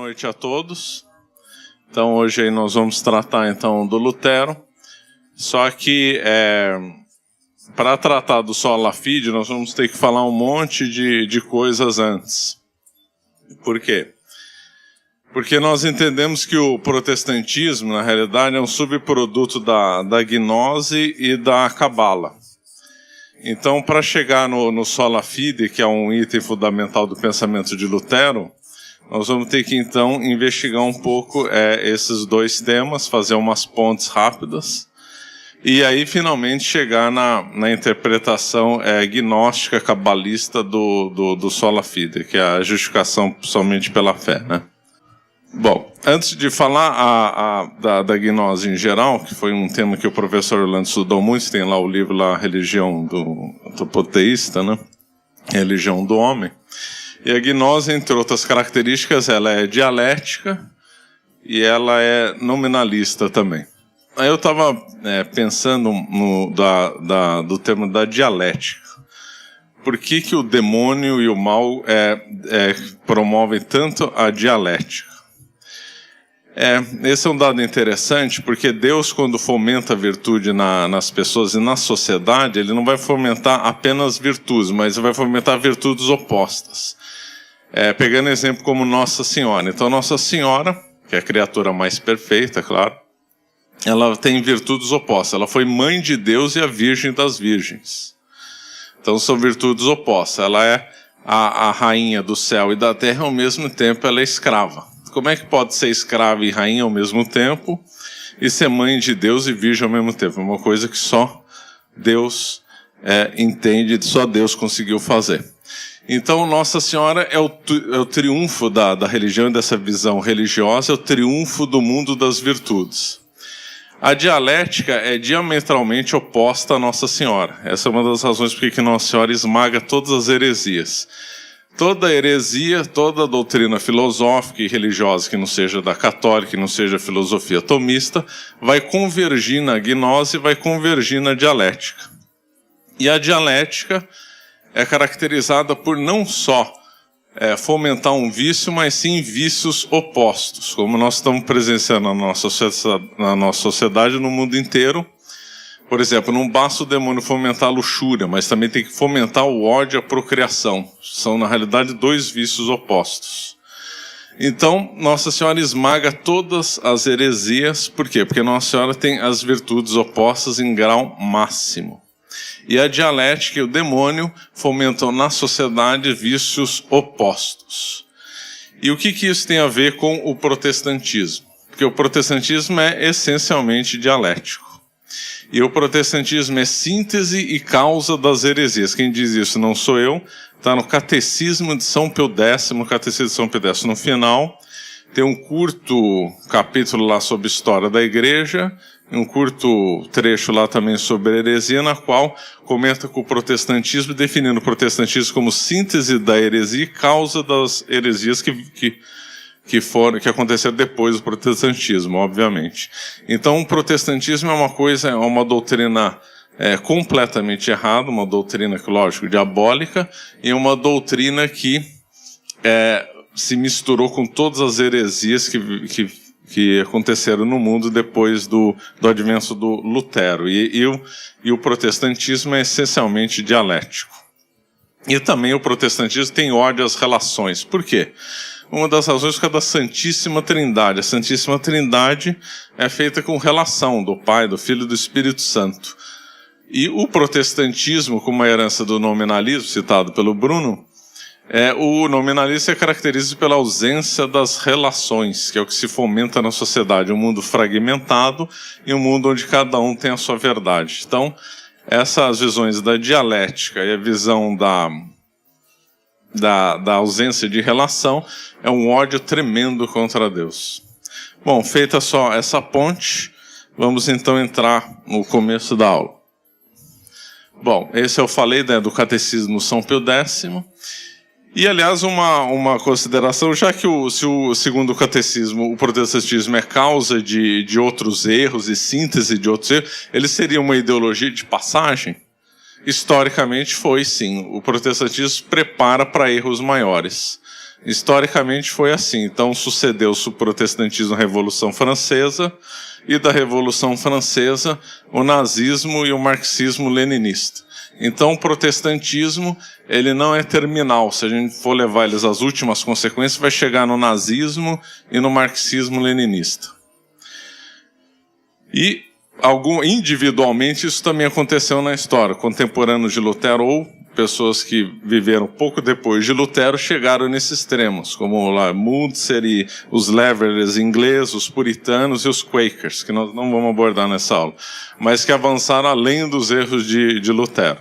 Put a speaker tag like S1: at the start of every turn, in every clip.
S1: noite a todos. Então hoje aí nós vamos tratar então do Lutero. Só que para tratar do sola fide nós vamos ter que falar um monte de coisas antes. Por quê? Porque nós entendemos que o protestantismo, na realidade, é um subproduto da gnose e da cabala. Então, para chegar no sola fide, que é um item fundamental do pensamento de Lutero, nós vamos ter que, então, investigar um pouco esses dois temas, fazer umas pontes rápidas, e aí, finalmente, chegar na interpretação gnóstica, cabalista do sola fide, que é a justificação somente pela fé, né? Bom, antes de falar da gnose em geral, que foi um tema que o professor Orlando estudou muito, tem lá o livro lá, A Religião do Antropoteísta, né? Religião do Homem. E a gnose, entre outras características, ela é dialética e ela é nominalista também. Aí eu estava pensando do termo da dialética. Por que o demônio e o mal promovem tanto a dialética? Esse é um dado interessante, porque Deus, quando fomenta a virtude nas pessoas e na sociedade, ele não vai fomentar apenas virtudes, mas vai fomentar virtudes opostas. Pegando exemplo como Nossa Senhora. Então, Nossa Senhora, que é a criatura mais perfeita, claro, ela tem virtudes opostas. Ela foi mãe de Deus e a Virgem das Virgens. Então, são virtudes opostas. Ela é a rainha do céu e da terra, ao mesmo tempo ela é escrava. Como é que pode ser escrava e rainha ao mesmo tempo e ser mãe de Deus e virgem ao mesmo tempo? É uma coisa que só Deus entende, só Deus conseguiu fazer. Então, Nossa Senhora é o triunfo da religião e dessa visão religiosa, é o triunfo do mundo das virtudes. A dialética é diametralmente oposta à Nossa Senhora. Essa é uma das razões por que Nossa Senhora esmaga todas as heresias. Toda heresia, toda doutrina filosófica e religiosa que não seja da católica, que não seja filosofia tomista, vai convergir na gnose, vai convergir na dialética. E a dialética é caracterizada por não só fomentar um vício, mas sim vícios opostos, como nós estamos presenciando na nossa sociedade, no mundo inteiro. Por exemplo, não basta o demônio fomentar a luxúria, mas também tem que fomentar o ódio e a procriação. São, na realidade, dois vícios opostos. Então, Nossa Senhora esmaga todas as heresias. Por quê? Porque Nossa Senhora tem as virtudes opostas em grau máximo. E a dialética e o demônio fomentam na sociedade vícios opostos. E o que isso tem a ver com o protestantismo? Porque o protestantismo é essencialmente dialético. E o protestantismo é síntese e causa das heresias. Quem diz isso não sou eu, está no Catecismo de São Pio X, no Catecismo de São Pio X. No final, tem um curto capítulo lá sobre história da igreja, um curto trecho lá também sobre heresia, na qual comenta com o protestantismo, definindo o protestantismo como síntese da heresia e causa das heresias que aconteceram depois do protestantismo, obviamente. Então, o protestantismo é uma doutrina completamente errada, uma doutrina, lógico, diabólica, e uma doutrina que se misturou com todas as heresias que aconteceram no mundo depois do advento do Lutero. E o protestantismo é essencialmente dialético. E também o protestantismo tem ódio às relações. Por quê? Uma das razões é da Santíssima Trindade. A Santíssima Trindade é feita com relação do Pai, do Filho e do Espírito Santo. E o protestantismo, como a herança do nominalismo, citado pelo Bruno, o nominalismo se caracteriza pela ausência das relações, que é o que se fomenta na sociedade. Um mundo fragmentado e um mundo onde cada um tem a sua verdade. Então, essas visões da dialética e a visão da ausência de relação é um ódio tremendo contra Deus. Bom, feita só essa ponte, vamos então entrar no começo da aula. Bom, esse eu falei do Catecismo São Pio X. E, aliás, uma consideração, já que segundo o Catecismo, o protestantismo é causa de outros erros e síntese de outros erros, ele seria uma ideologia de passagem? Historicamente foi sim. O protestantismo prepara para erros maiores. Historicamente foi assim. Então sucedeu-se o protestantismo na Revolução Francesa e da Revolução Francesa o nazismo e o marxismo-leninista. Então o protestantismo ele não é terminal. Se a gente for levar eles às últimas consequências, vai chegar no nazismo e no marxismo-leninista. E individualmente isso também aconteceu na história. Contemporâneos de Lutero ou pessoas que viveram pouco depois de Lutero chegaram nesses extremos, como lá Münzer e os Leverers ingleses, os puritanos e os Quakers, que nós não vamos abordar nessa aula, mas que avançaram além dos erros de Lutero.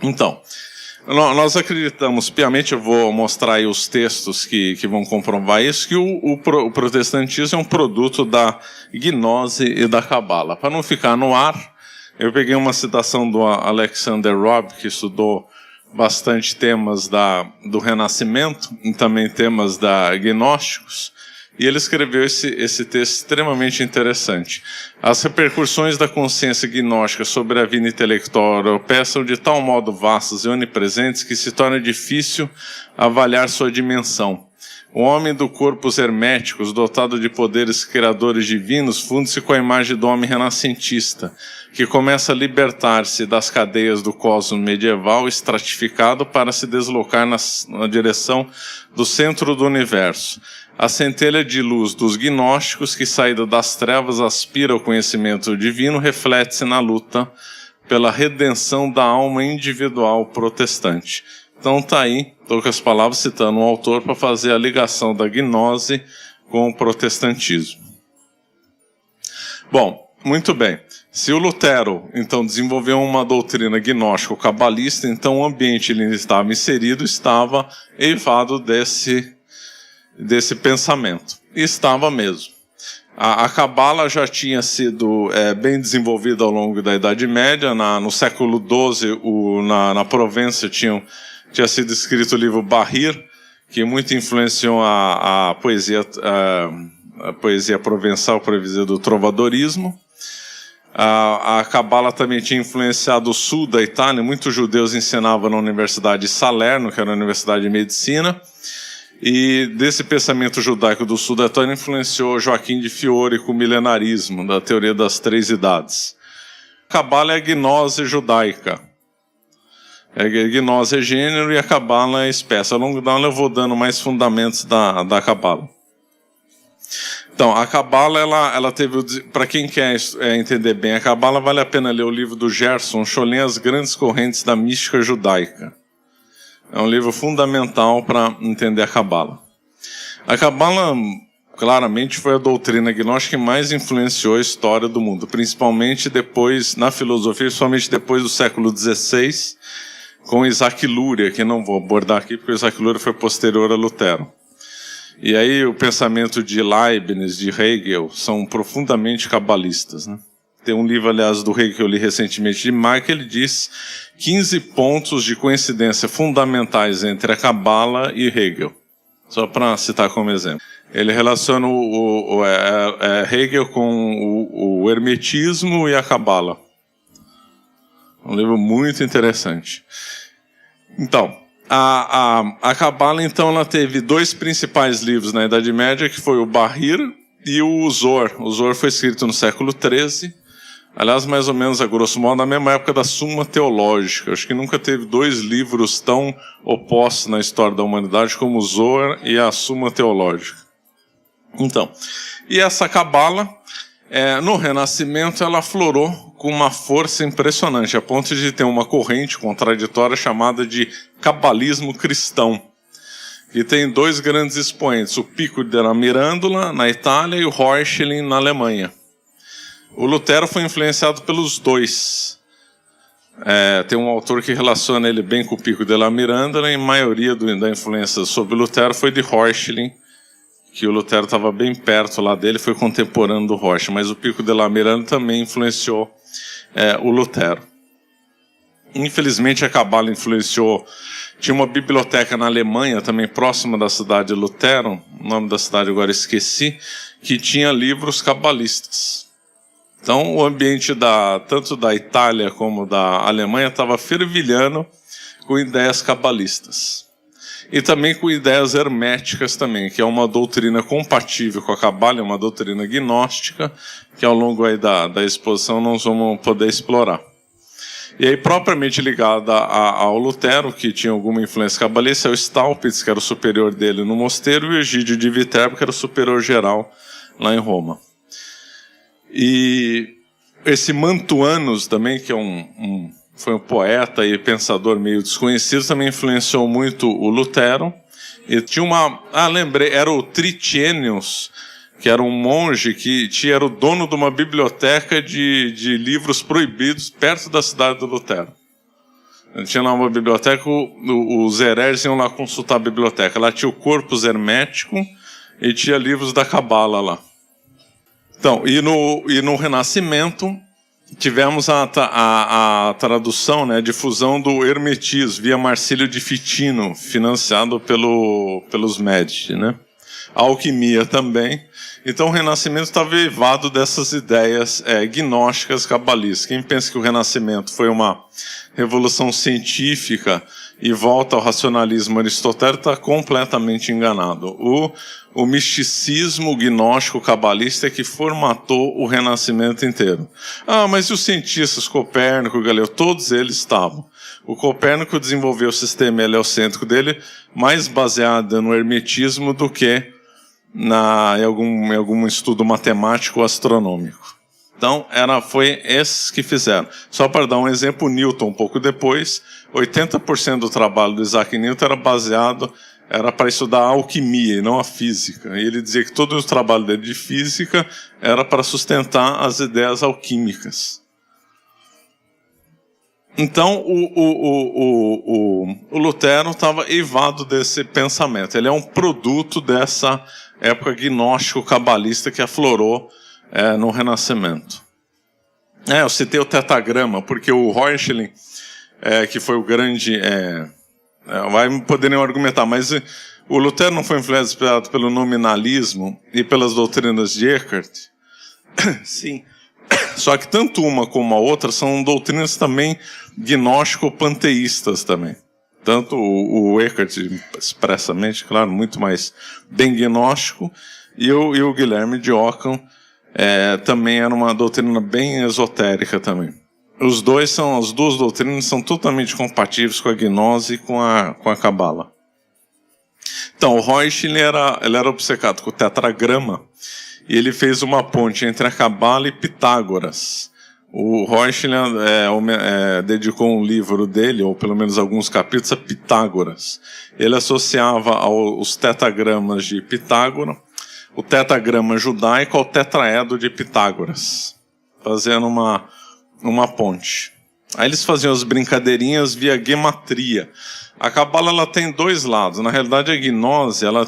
S1: Então, nós acreditamos piamente, eu vou mostrar aí os textos que vão comprovar isso, que o protestantismo é um produto da gnose e da cabala. Para não ficar no ar, eu peguei uma citação do Alexander Robb, que estudou bastante temas do Renascimento e também temas gnósticos, e ele escreveu esse texto extremamente interessante. As repercussões da consciência gnóstica sobre a vida intelectual europeia são de tal modo vastas e onipresentes que se torna difícil avaliar sua dimensão. O homem do corpos herméticos, dotado de poderes criadores divinos, funde-se com a imagem do homem renascentista, que começa a libertar-se das cadeias do cosmos medieval estratificado para se deslocar na direção do centro do universo. A centelha de luz dos gnósticos, que saída das trevas aspira ao conhecimento divino, reflete-se na luta pela redenção da alma individual protestante. Então está aí, estou com as palavras citando um autor para fazer a ligação da gnose com o protestantismo. Bom, muito bem. Se o Lutero, então, desenvolveu uma doutrina gnóstico-cabalista, então o ambiente em que ele estava inserido estava eivado desse pensamento. E estava mesmo. A cabala já tinha sido bem desenvolvida ao longo da Idade Média. No século XII, na Provença, tinha sido escrito o livro Bahir, que muito influenciou a poesia provençal por via do trovadorismo. A cabala também tinha influenciado o sul da Itália. Muitos judeus ensinavam na Universidade de Salerno, que era a Universidade de Medicina. E desse pensamento judaico do sul da Itália influenciou Joaquim de Fiore com o milenarismo, da teoria das três idades. A cabala é a gnose judaica. A gnose é gênero e a cabala é espécie. Ao longo da aula eu vou dando mais fundamentos da cabala. Então, a cabala, ela teve, para quem quer entender bem a cabala, vale a pena ler o livro do Gerson Scholem, As Grandes Correntes da Mística Judaica. É um livro fundamental para entender a cabala. A cabala, claramente, foi a doutrina gnóstica que mais influenciou a história do mundo, principalmente depois, na filosofia, principalmente depois do século XVI, com Isaac Luria, que não vou abordar aqui, porque Isaac Luria foi posterior a Lutero. E aí o pensamento de Leibniz, de Hegel, são profundamente cabalistas, né? Tem um livro, aliás, do Hegel que eu li recentemente, de Marx, ele diz 15 pontos de coincidência fundamentais entre a cabala e Hegel. Só para citar como exemplo. Ele relaciona Hegel com o hermetismo e a cabala. Um livro muito interessante. Então, a cabala, então, ela teve dois principais livros na Idade Média, que foi o Bahir e o Zohar. O Zohar foi escrito no século XIII, aliás, mais ou menos, a grosso modo, na mesma época da Suma Teológica. Acho que nunca teve dois livros tão opostos na história da humanidade como o Zohar e a Suma Teológica. Então, e essa cabala, no Renascimento, ela aflorou com uma força impressionante, a ponto de ter uma corrente contraditória chamada de cabalismo cristão, que tem dois grandes expoentes, o Pico della Mirandola, na Itália, e o Reuchlin, na Alemanha. O Lutero foi influenciado pelos dois. Tem um autor que relaciona ele bem com o Pico della Mirandola, e a maioria da influência sobre o Lutero foi de Reuchlin, que o Lutero estava bem perto lá dele, foi contemporâneo do Reuchlin, mas o Pico della Mirandola também influenciou o Lutero. Infelizmente a cabala influenciou. Tinha uma biblioteca na Alemanha, também próxima da cidade de Lutero, o nome da cidade agora esqueci, que tinha livros cabalistas. Então o ambiente tanto da Itália como da Alemanha estava fervilhando com ideias cabalistas. E também com ideias herméticas também, que é uma doutrina compatível com a Cabala, é uma doutrina gnóstica, que ao longo aí da exposição nós vamos poder explorar. E aí, propriamente ligada ao Lutero, que tinha alguma influência cabalista, é o Staupitz, que era o superior dele no mosteiro, e o Egídio de Viterbo, que era o superior geral lá em Roma. E esse Mantuanus também, que foi um poeta e pensador meio desconhecido, também influenciou muito o Lutero. E tinha lembrei, era o Tritienius, que era um monge que era o dono de uma biblioteca de livros proibidos perto da cidade do Lutero. Ele tinha lá uma biblioteca, os hereges iam lá consultar a biblioteca. Lá tinha o Corpus Hermético e tinha livros da Cabala lá. Então, e no Renascimento, tivemos a tradução, né, a difusão do Hermetismo via Marcílio de Fitino, financiado pelos Médici, né? A alquimia também. Então o Renascimento estava eivado dessas ideias gnósticas cabalistas. Quem pensa que o Renascimento foi uma revolução científica e volta ao racionalismo aristotélico está completamente enganado. O misticismo gnóstico cabalista é que formatou o Renascimento inteiro. Mas e os cientistas, Copérnico, Galileu, todos eles estavam. O Copérnico desenvolveu o sistema heliocêntrico dele mais baseado no hermetismo do que em algum estudo matemático ou astronômico. Então, foi esses que fizeram. Só para dar um exemplo, Newton, um pouco depois, 80% do trabalho do Isaac Newton era para estudar a alquimia e não a física. E ele dizia que todo o trabalho dele de física era para sustentar as ideias alquímicas. Então, o Lutero estava eivado desse pensamento. Ele é um produto dessa época gnóstico-cabalista que aflorou no Renascimento. Eu citei o tetagrama, porque o Reuchlin, que foi o grande... vai poderiam argumentar, mas o Lutero não foi influenciado pelo nominalismo e pelas doutrinas de Eckhart? Sim. Só que tanto uma como a outra são doutrinas também gnóstico-panteístas também. Tanto o Eckhart, expressamente, claro, muito mais bem gnóstico, e o Guilherme de Ockham também era uma doutrina bem esotérica também. As duas doutrinas são totalmente compatíveis com a gnose e com a Cabala. Então, o Reuchlin ele era obcecado com o tetragrama, e ele fez uma ponte entre a Cabala e Pitágoras. O Reuchlin dedicou um livro dele, ou pelo menos alguns capítulos, a Pitágoras. Ele associava os tetragramas de Pitágoras, o tetragrama judaico ao tetraedro de Pitágoras, fazendo uma ponte. Aí eles faziam as brincadeirinhas via gematria. A Cabala ela tem dois lados. Na realidade, a gnose ela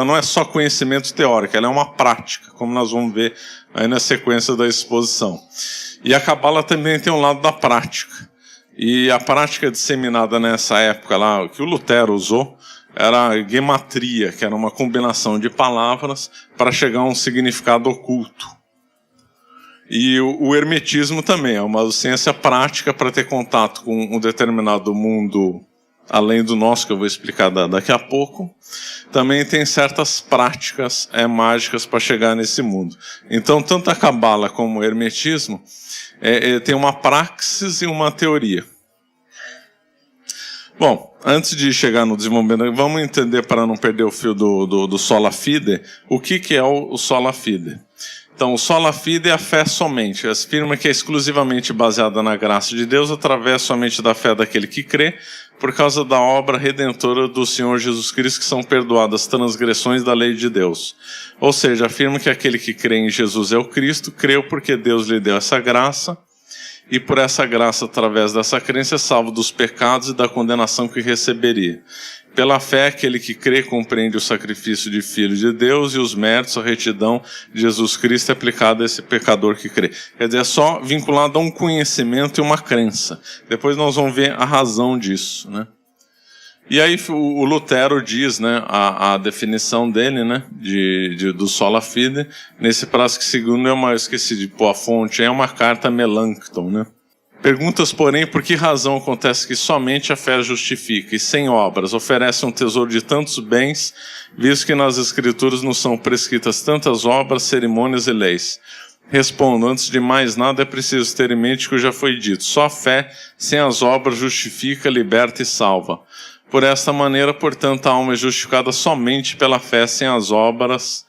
S1: não é só conhecimento teórico, ela é uma prática, como nós vamos ver aí na sequência da exposição. E a Cabala também tem um lado da prática. E a prática disseminada nessa época lá, que o Lutero usou, era a gematria, que era uma combinação de palavras para chegar a um significado oculto. E o hermetismo também é uma ciência prática para ter contato com um determinado mundo além do nosso, que eu vou explicar daqui a pouco. Também tem certas práticas mágicas para chegar nesse mundo. Então, tanto a Cabala como o hermetismo tem uma praxis e uma teoria. Bom, antes de chegar no desenvolvimento, vamos entender, para não perder o fio do sola fide, o que é o sola fide. Então, o sola fide é a fé somente. Afirma que é exclusivamente baseada na graça de Deus, através somente da fé daquele que crê, por causa da obra redentora do Senhor Jesus Cristo, que são perdoadas as transgressões da lei de Deus. Ou seja, afirma que aquele que crê em Jesus é o Cristo, creu porque Deus lhe deu essa graça, e por essa graça, através dessa crença, é salvo dos pecados e da condenação que receberia. Pela fé, aquele que crê compreende o sacrifício de Filho de Deus e os méritos, a retidão de Jesus Cristo é aplicada a esse pecador que crê. Quer dizer, é só vinculado a um conhecimento e uma crença. Depois nós vamos ver a razão disso, né? E aí o Lutero diz, né, a definição dele, né, do sola fide, nesse prazo que segundo eu esqueci de pôr a fonte, é uma carta a Melanchthon, né. Perguntas, porém, por que razão acontece que somente a fé justifica e sem obras oferece um tesouro de tantos bens, visto que nas Escrituras nos são prescritas tantas obras, cerimônias e leis? Respondo, antes de mais nada é preciso ter em mente que já foi dito, só a fé sem as obras justifica, liberta e salva. Por esta maneira, portanto, a alma é justificada somente pela fé sem as obras,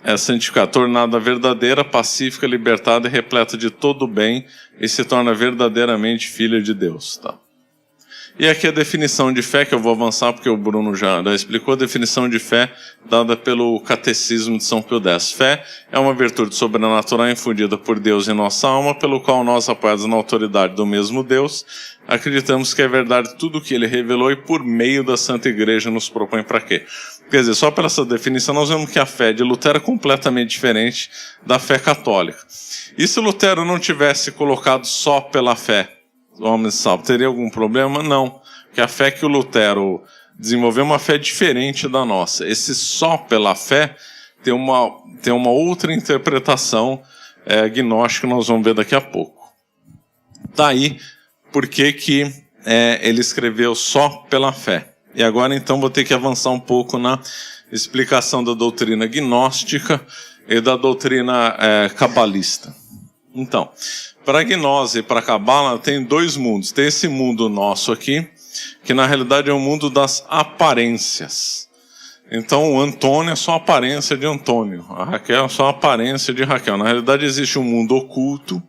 S1: é santificada, tornada verdadeira, pacífica, libertada e repleta de todo o bem e se torna verdadeiramente filha de Deus. Tá? E aqui a definição de fé, que eu vou avançar porque o Bruno já explicou, a definição de fé dada pelo Catecismo de São Pio X. Fé é uma virtude sobrenatural infundida por Deus em nossa alma, pelo qual nós, apoiados na autoridade do mesmo Deus, acreditamos que é verdade tudo o que ele revelou e por meio da Santa Igreja nos propõe para quê? Quer dizer, só pela essa definição nós vemos que a fé de Lutero é completamente diferente da fé católica. E se Lutero não tivesse colocado só pela fé, homens salvos, teria algum problema? Não. Porque a fé que o Lutero desenvolveu é uma fé diferente da nossa. Esse só pela fé tem uma outra interpretação gnóstica que nós vamos ver daqui a pouco. Daí, por que ele escreveu só pela fé? E agora então vou ter que avançar um pouco na explicação da doutrina gnóstica e da doutrina cabalista. Então, para a gnose e para a cabala tem dois mundos. Tem esse mundo nosso aqui, que na realidade é o mundo das aparências. Então o Antônio é só a aparência de Antônio, a Raquel é só a aparência de Raquel. Na realidade existe um mundo oculto,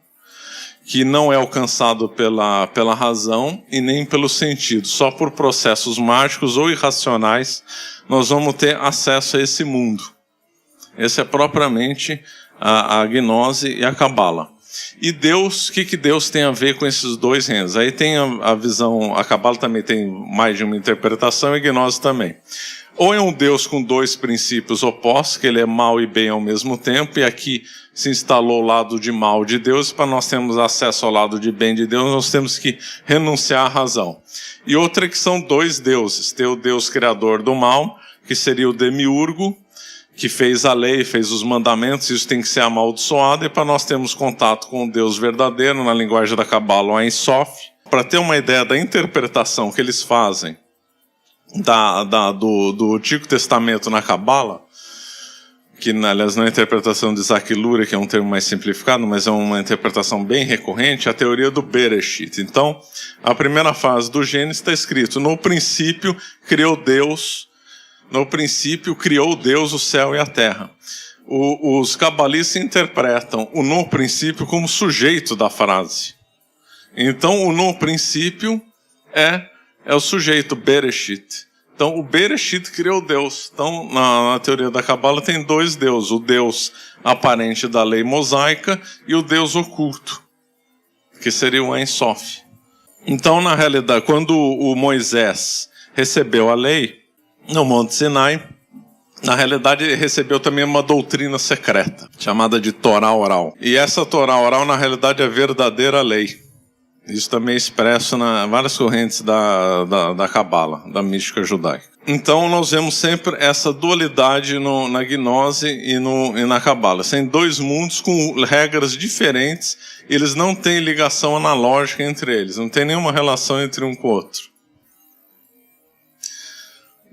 S1: que não é alcançado pela razão e nem pelo sentido. Só por processos mágicos ou irracionais nós vamos ter acesso a esse mundo. Esse é propriamente a gnose e a cabala. E Deus, o que Deus tem a ver com esses dois reinos? Aí tem a visão, a cabala também tem mais de uma interpretação e a gnose também. Ou é um Deus com dois princípios opostos, que ele é mal e bem ao mesmo tempo, e aqui se instalou o lado de mal de Deus, e para nós termos acesso ao lado de bem de Deus, nós temos que renunciar à razão. E outra que são dois deuses, tem o Deus criador do mal, que seria o demiurgo, que fez a lei, fez os mandamentos, isso tem que ser amaldiçoado, e para nós termos contato com o Deus verdadeiro, na linguagem da cabala, o Ein Sof, para ter uma ideia da interpretação que eles fazem do Antigo Testamento na cabala, que aliás não é a interpretação de Isaac Luria, que é um termo mais simplificado, mas é uma interpretação bem recorrente, a teoria do Bereshit. Então, a primeira fase do Gênesis está escrito, no princípio criou Deus o céu e a terra. Os cabalistas interpretam o no princípio como sujeito da frase. Então, o no princípio é o sujeito, Bereshit. Então, o Bereshit criou Deus. Então, na teoria da cabala tem dois deuses. O Deus aparente da lei mosaica e o Deus oculto, que seria o Ein Sof. Então, na realidade, quando o Moisés recebeu a lei, no Monte Sinai, na realidade ele recebeu também uma doutrina secreta, chamada de Torá oral. E essa Torá oral, na realidade, é a verdadeira lei. Isso também é expresso em várias correntes da cabala, da mística judaica. Então nós vemos sempre essa dualidade na gnose e na cabala. Tem dois mundos com regras diferentes, eles não têm ligação analógica entre eles, não tem nenhuma relação entre um com o outro.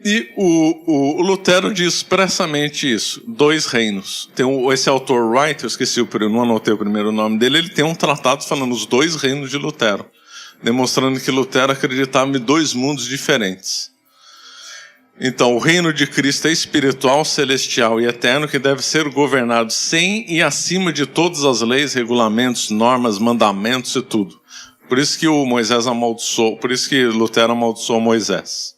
S1: E o Lutero diz expressamente isso, dois reinos. Tem esse autor Wright, eu esqueci, não anotei o primeiro nome dele, ele tem um tratado falando os dois reinos de Lutero, demonstrando que Lutero acreditava em dois mundos diferentes. Então, o reino de Cristo é espiritual, celestial e eterno, que deve ser governado sem e acima de todas as leis, regulamentos, normas, mandamentos e tudo. Por isso que por isso que Lutero amaldiçoou Moisés.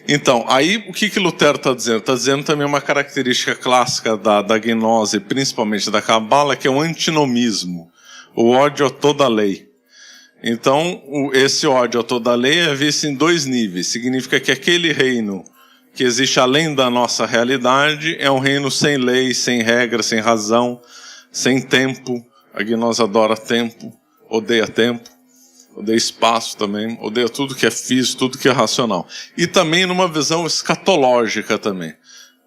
S1: Então, aí o que Lutero está dizendo? Está dizendo também uma característica clássica da gnose, principalmente da cabala, que é o antinomismo, o ódio a toda lei. Então, esse ódio a toda lei é visto em dois níveis. Significa que aquele reino que existe além da nossa realidade é um reino sem lei, sem regra, sem razão, sem tempo. A gnose adora tempo, odeia tempo. odeia espaço também, odeia tudo que é físico, tudo que é racional. E também numa visão escatológica também.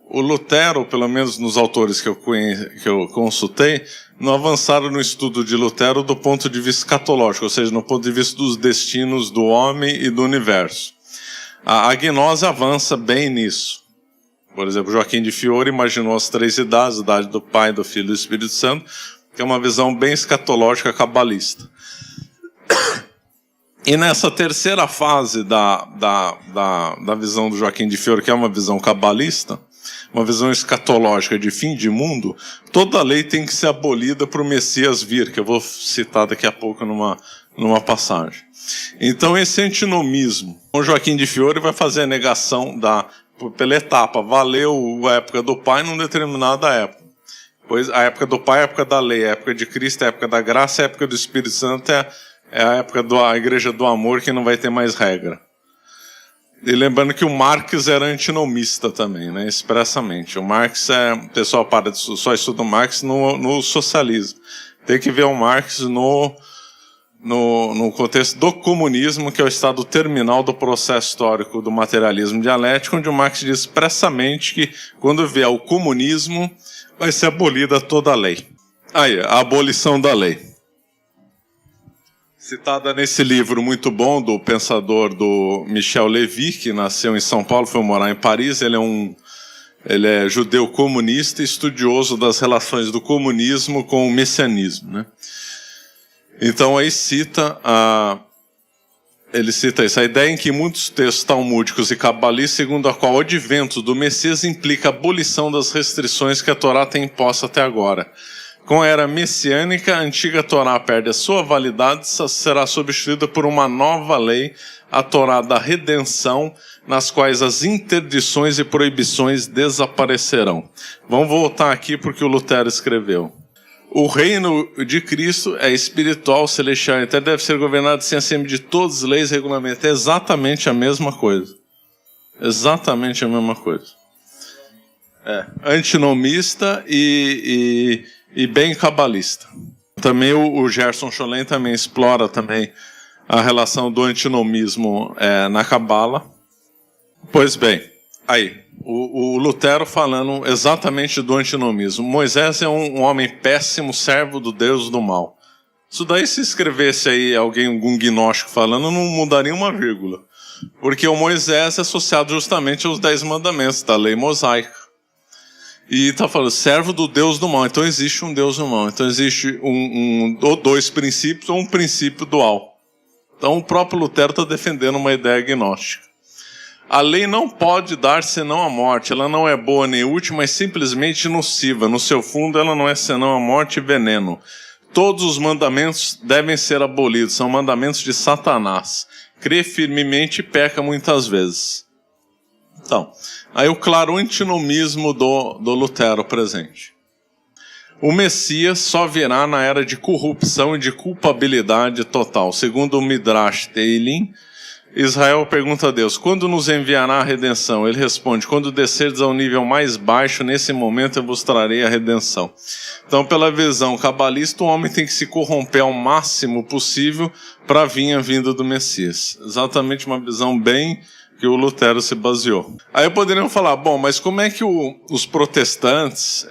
S1: O Lutero, pelo menos nos autores que eu consultei, não avançaram no estudo de Lutero do ponto de vista escatológico, ou seja, no ponto de vista dos destinos do homem e do universo. A gnose avança bem nisso. Por exemplo, Joaquim de Fiore imaginou as 3 idades, a idade do Pai, do Filho e do Espírito Santo, que é uma visão bem escatológica cabalista. E nessa terceira fase da visão do Joaquim de Fiore, que é uma visão cabalista, uma visão escatológica de fim de mundo, toda a lei tem que ser abolida para o Messias vir, que eu vou citar daqui a pouco numa passagem. Então esse antinomismo, o Joaquim de Fiore vai fazer a negação pela etapa, valeu a época do Pai numa determinada época. Pois a época do Pai é a época da lei, a época de Cristo é a época da graça, a época do Espírito Santo é a época da Igreja do Amor, que não vai ter mais regra. E lembrando que o Marx era antinomista também, né, expressamente. O Marx o pessoal só estuda o Marx no socialismo. Tem que ver o Marx no contexto do comunismo, que é o estado terminal do processo histórico do materialismo dialético, onde o Marx diz expressamente que quando vier o comunismo, vai ser abolida toda a lei. Aí, a abolição da lei. Citada nesse livro muito bom do pensador do Michel Lévy, que nasceu em São Paulo, foi morar em Paris. Ele é judeu comunista e estudioso das relações do comunismo com o messianismo, né? Então aí ele cita isso, a ideia em que muitos textos talmúdicos e cabalistas, segundo a qual o advento do Messias implica a abolição das restrições que a Torá tem imposto até agora. Com a era messiânica, a antiga Torá perde a sua validade e será substituída por uma nova lei, a Torá da redenção, nas quais as interdições e proibições desaparecerão. Vamos voltar aqui porque o Lutero escreveu. O reino de Cristo é espiritual, celestial, então deve ser governado sem acima de todas as leis e regulamentos. É exatamente a mesma coisa. Exatamente a mesma coisa. Antinomista e bem cabalista. Também o Gerson Scholem também explora também a relação do antinomismo na Cabala. Pois bem, aí, o Lutero falando exatamente do antinomismo. Moisés é um homem péssimo, servo do Deus do mal. Isso daí, se escrevesse aí algum gnóstico falando, não mudaria uma vírgula. Porque o Moisés é associado justamente aos 10 mandamentos da lei mosaica. E está falando, servo do Deus do mal. Então existe um Deus do mal. Então existe ou 2 princípios ou um princípio dual. Então o próprio Lutero está defendendo uma ideia gnóstica. A lei não pode dar senão a morte. Ela não é boa nem útil, mas simplesmente nociva. No seu fundo, ela não é senão a morte e veneno. Todos os mandamentos devem ser abolidos. São mandamentos de Satanás. Crê firmemente e peca muitas vezes. Então, aí o claro antinomismo do Lutero presente. O Messias só virá na era de corrupção e de culpabilidade total. Segundo o Midrash Teilim, Israel pergunta a Deus, quando nos enviará a redenção? Ele responde, quando descerdes ao nível mais baixo, nesse momento eu vos trarei a redenção. Então, pela visão cabalista, o homem tem que se corromper ao máximo possível para vir a vinda do Messias. Exatamente uma visão bem que o Lutero se baseou. Aí poderiam falar, bom, mas como é que os protestantes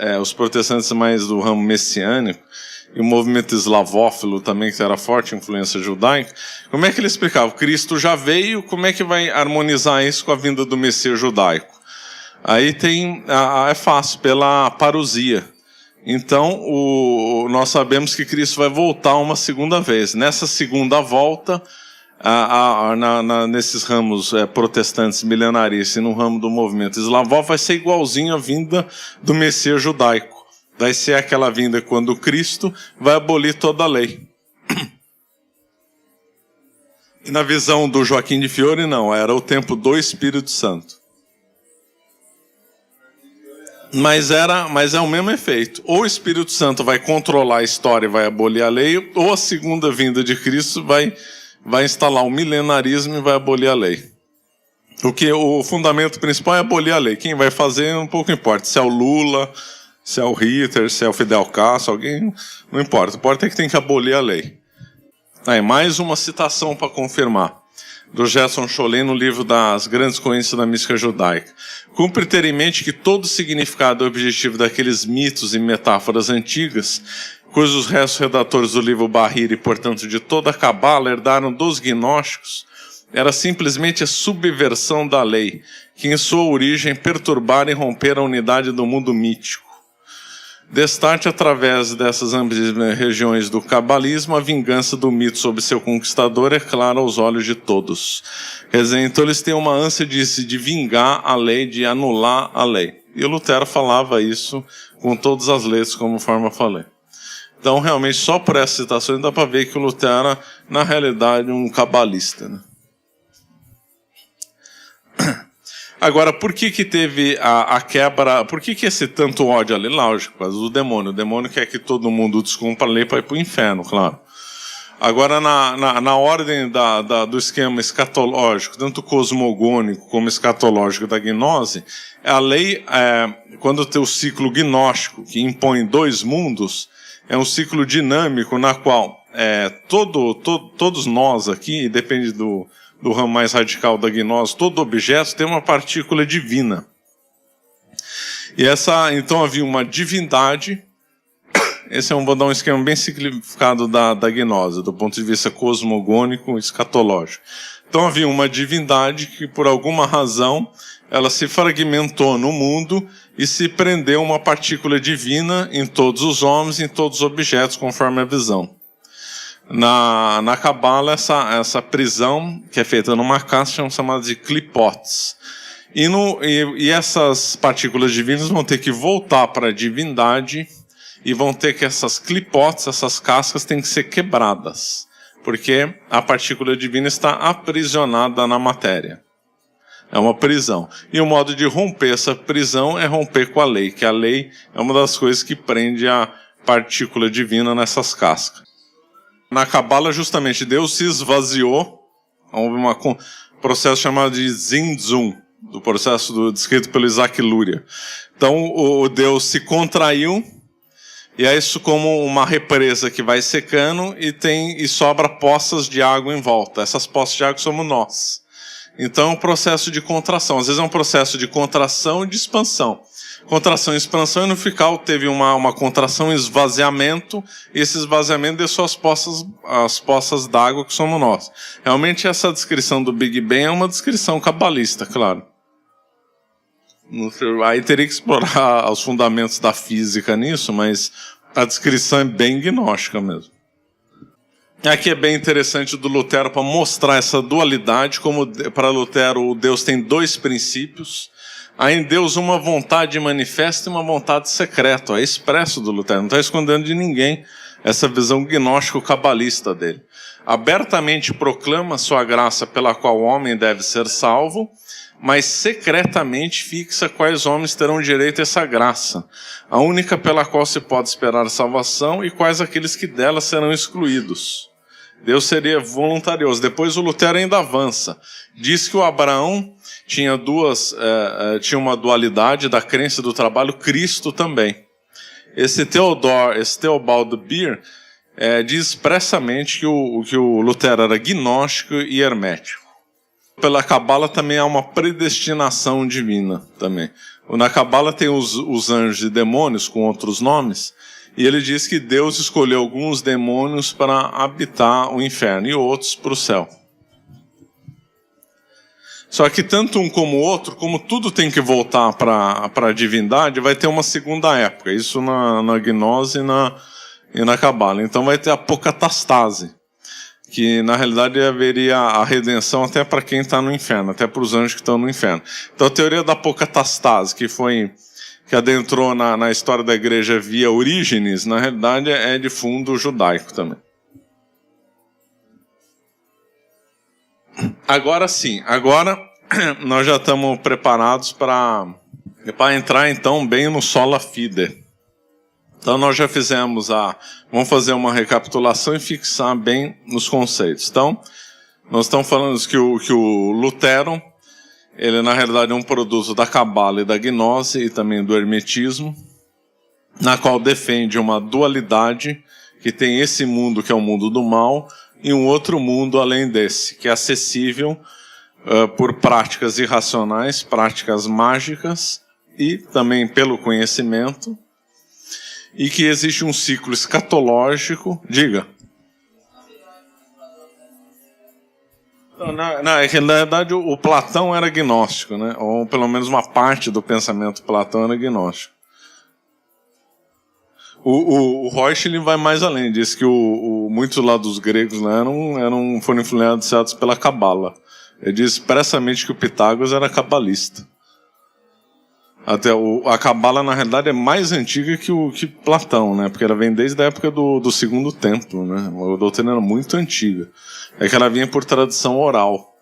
S1: mais do ramo messiânico, e o movimento eslavófilo também, que era forte influência judaica, como é que ele explicava? Cristo já veio, como é que vai harmonizar isso com a vinda do Messias judaico? Aí é fácil, pela parousia. Então, nós sabemos que Cristo vai voltar uma segunda vez. Nessa segunda volta, nesses ramos protestantes milenaristas e no ramo do movimento eslavófilo, vai ser igualzinho à vinda do Messias judaico. Vai ser aquela vinda quando Cristo vai abolir toda a lei. E na visão do Joaquim de Fiore, não, era o tempo do Espírito Santo. Mas é o mesmo efeito. Ou o Espírito Santo vai controlar a história e vai abolir a lei, ou a segunda vinda de Cristo vai instalar o milenarismo e vai abolir a lei. O fundamento principal é abolir a lei. Quem vai fazer, um pouco importa. Se é o Lula, se é o Hitler, se é o Fidel Castro, alguém, não importa. O importa é que tem que abolir a lei. Aí, mais uma citação para confirmar, do Gerson Chollet no livro das Grandes Correntes da Mística Judaica. Cumpre ter em mente que todo o significado e objetivo daqueles mitos e metáforas antigas, cujos restos redatores do livro Bahir e, portanto, de toda a Cabala herdaram dos gnósticos, era simplesmente a subversão da lei, que em sua origem perturbara e romper a unidade do mundo mítico. Destarte através dessas ambas regiões do cabalismo a vingança do mito sobre seu conquistador é clara aos olhos de todos. Quer dizer, então eles têm uma ânsia de vingar a lei, de anular a lei. E o Lutero falava isso com todas as letras, conforme eu falei. Então, realmente, só por essa citação dá para ver que o Lutero era, na realidade, um cabalista, né? Agora, por que teve a quebra, por que esse tanto ódio ali? Lógico, por causa do demônio. O demônio quer que todo mundo descumpra a lei para ir para o inferno, claro. Agora, na ordem do esquema escatológico, tanto cosmogônico como escatológico da gnose, a lei, quando tem o ciclo gnóstico, que impõe dois mundos, é um ciclo dinâmico na qual todos nós aqui, depende do ramo mais radical da gnose, todo objeto tem uma partícula divina. E então havia uma divindade. Vou dar um esquema bem simplificado da gnose, do ponto de vista cosmogônico e escatológico. Então havia uma divindade que, por alguma razão, ela se fragmentou no mundo e se prendeu uma partícula divina em todos os homens, em todos os objetos, conforme a visão. Na Cabala, essa prisão, que é feita numa caixa, são chamadas de clipotes. E essas partículas divinas vão ter que voltar para a divindade e vão ter que essas clipotes, essas cascas, têm que ser quebradas, porque a partícula divina está aprisionada na matéria. É uma prisão. E o modo de romper essa prisão é romper com a lei, que a lei é uma das coisas que prende a partícula divina nessas cascas. Na Cabala, justamente, Deus se esvaziou. Houve um processo chamado de Zinzum, do processo descrito pelo Isaac Luria. Então, o Deus se contraiu, e é isso como uma represa que vai secando e sobra poças de água em volta. Essas poças de água somos nós. Então é um processo de contração. Às vezes é um processo de contração e de expansão. Contração e expansão, e no final teve uma contração e esvaziamento, e esse esvaziamento deixou as poças d'água que somos nós. Realmente essa descrição do Big Bang é uma descrição cabalista, claro. Aí teria que explorar os fundamentos da física nisso, mas a descrição é bem gnóstica mesmo. Aqui é bem interessante do Lutero para mostrar essa dualidade, como para Lutero o Deus tem dois princípios. Há em Deus uma vontade manifesta e uma vontade secreta. É expresso do Lutero, não está escondendo de ninguém essa visão gnóstico-cabalista dele. Abertamente proclama sua graça pela qual o homem deve ser salvo, mas secretamente fixa quais homens terão direito a essa graça, a única pela qual se pode esperar salvação, e quais aqueles que dela serão excluídos. Deus seria voluntarioso. Depois o Lutero ainda avança. Diz que o Abraão tinha uma dualidade da crença e do trabalho, Cristo também. Esse Theobald Beer diz expressamente que o Lutero era gnóstico e hermético. Pela Cabala também há uma predestinação divina também. Na Cabala tem os anjos e demônios com outros nomes, e ele diz que Deus escolheu alguns demônios para habitar o inferno e outros para o céu. Só que tanto um como o outro, como tudo tem que voltar para a divindade, vai ter uma segunda época. Isso na gnose e na Cabala. Então vai ter a apocatastase, que na realidade haveria a redenção até para quem está no inferno, até para os anjos que estão no inferno. Então a teoria da apocatastase, que adentrou na história da igreja via Orígenes, na realidade é de fundo judaico também. Agora sim, nós já estamos preparados para entrar então bem no sola fide. Então nós já vamos fazer uma recapitulação e fixar bem nos conceitos. Então, nós estamos falando que o Lutero, ele na realidade é um produto da Cabala e da gnose e também do hermetismo, na qual defende uma dualidade que tem esse mundo que é o mundo do mal e um outro mundo além desse, que é acessível por práticas irracionais, práticas mágicas e também pelo conhecimento, e que existe um ciclo escatológico. Diga. Não, é que na verdade o Platão era gnóstico, né? Ou pelo menos uma parte do pensamento Platão era gnóstico. O Reusch, ele vai mais além, diz que muitos lá dos gregos lá foram influenciados pela Cabala. Ele diz expressamente que o Pitágoras era cabalista. Até a Cabala, na realidade, é mais antiga que Platão, né? Porque ela vem desde a época do Segundo Templo, né? A doutrina era muito antiga. É que ela vinha por tradição oral.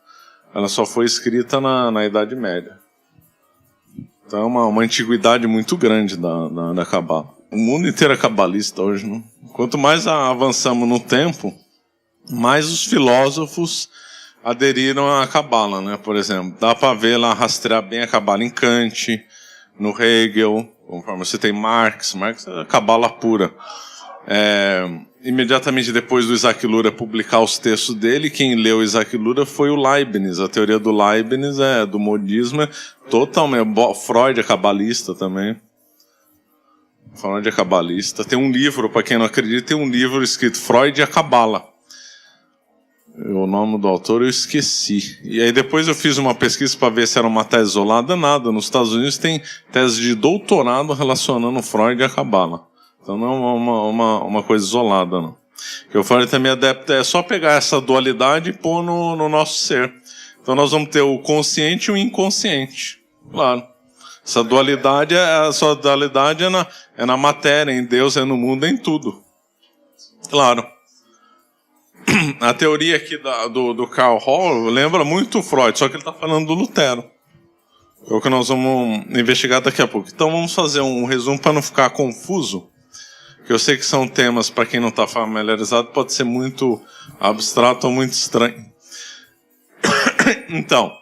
S1: Ela só foi escrita na Idade Média. Então é uma antiguidade muito grande da Cabala. O mundo inteiro é cabalista hoje, né? Quanto mais avançamos no tempo, mais os filósofos aderiram à Cabala, né? Por exemplo, dá para ver lá, rastrear bem a Cabala em Kant, no Hegel, conforme você tem Marx é Cabala pura. Imediatamente depois do Isaac Luria publicar os textos dele, quem leu Isaac Luria foi o Leibniz. A teoria do Leibniz do modismo é totalmente... Freud é cabalista também. Freud é cabalista. Tem um livro, para quem não acredita, tem um livro escrito Freud e a Cabala. O nome do autor eu esqueci. E aí depois eu fiz uma pesquisa para ver se era uma tese isolada. Nada. Nos Estados Unidos tem tese de doutorado relacionando Freud e a Cabala. Então não é uma coisa isolada, não. Que o Freud também adepto é só pegar essa dualidade e pôr no nosso ser. Então nós vamos ter o consciente e o inconsciente. Claro. Essa dualidade é na matéria, em Deus, é no mundo, é em tudo. Claro. A teoria aqui do Karl Hall lembra muito o Freud, só que ele está falando do Lutero. É o que nós vamos investigar daqui a pouco. Então vamos fazer um resumo para não ficar confuso, que eu sei que são temas, para quem não está familiarizado, pode ser muito abstrato ou muito estranho. Então,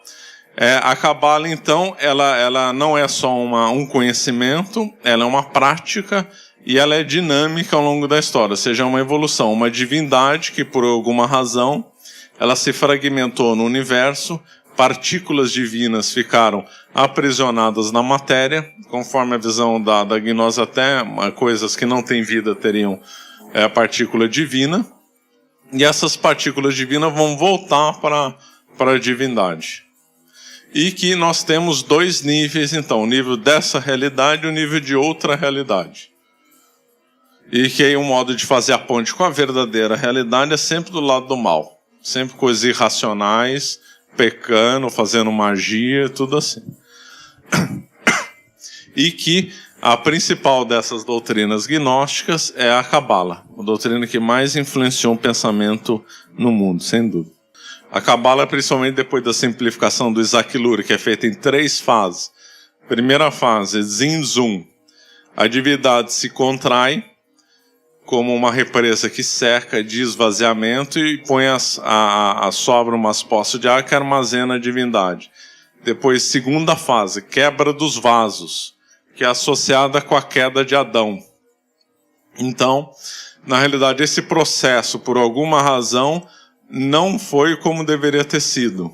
S1: a Cabala, então, ela não é só um conhecimento, ela é uma prática e ela é dinâmica ao longo da história, ou seja, é uma evolução, uma divindade que, por alguma razão, ela se fragmentou no universo, partículas divinas ficaram aprisionadas na matéria, conforme a visão da gnose, até coisas que não têm vida teriam partícula divina, e essas partículas divinas vão voltar para a divindade. E que nós temos dois níveis, então, o nível dessa realidade e o nível de outra realidade. E que aí um modo de fazer a ponte com a verdadeira realidade é sempre do lado do mal. Sempre coisas irracionais, pecando, fazendo magia, tudo assim. E que a principal dessas doutrinas gnósticas é a Cabala, a doutrina que mais influenciou o pensamento no mundo, sem dúvida. A Cabala, principalmente depois da simplificação do Isaac Luria, que é feita em 3 fases. Primeira fase, Zinzum. A divindade se contrai como uma represa que seca de esvaziamento e põe sobra umas poças de água que armazena a divindade. Depois, segunda fase, quebra dos vasos, que é associada com a queda de Adão. Então, na realidade, esse processo, por alguma razão, não foi como deveria ter sido.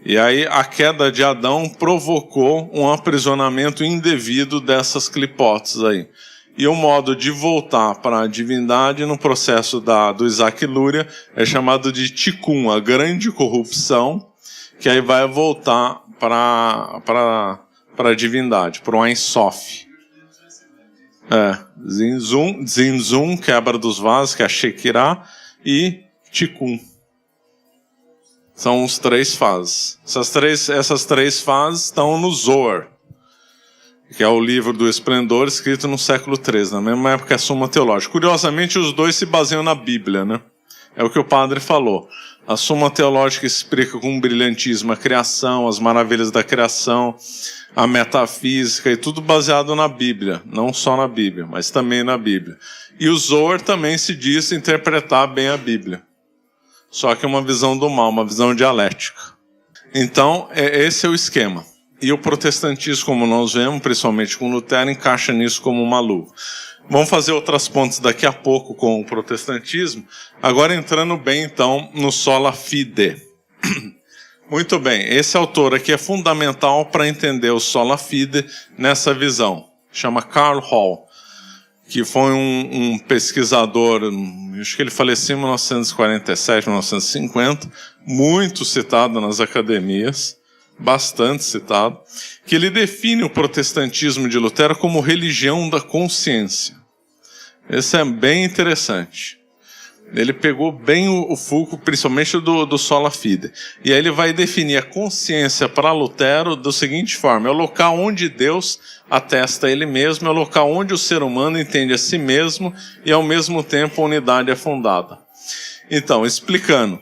S1: E aí a queda de Adão provocou um aprisionamento indevido dessas clipotes aí. E o modo de voltar para a divindade no processo do Isaac Luria é chamado de Tikkun, a grande corrupção, que aí vai voltar para a divindade, para o Ein Sof. Zinzum, quebra dos vasos, que é a Shekirah, e Tikkun. São os 3 fases. Essas três fases estão no Zohar, que é o livro do Esplendor, escrito no século III, na mesma época que a Suma Teológica. Curiosamente, os dois se baseiam na Bíblia, né? É o que o padre falou. A Suma Teológica explica com brilhantismo a criação, as maravilhas da criação, a metafísica, e tudo baseado na Bíblia. Não só na Bíblia, mas também na Bíblia. E o Zohar também se diz interpretar bem a Bíblia. Só que uma visão do mal, uma visão dialética. Então, esse é o esquema. E o protestantismo, como nós vemos, principalmente com Lutero, encaixa nisso como uma luva. Vamos fazer outras pontes daqui a pouco com o protestantismo. Agora entrando bem, então, no sola fide. Muito bem, esse autor aqui é fundamental para entender o sola fide nessa visão. Chama Karl Hall, que foi um pesquisador, acho que ele faleceu em 1947, 1950, muito citado nas academias, bastante citado, que ele define o protestantismo de Lutero como religião da consciência. Isso é bem interessante. Ele pegou bem o fulcro, principalmente do sola fide. E aí ele vai definir a consciência para Lutero da seguinte forma: é o local onde Deus atesta ele mesmo, é o local onde o ser humano entende a si mesmo e ao mesmo tempo a unidade é fundada. Então, explicando,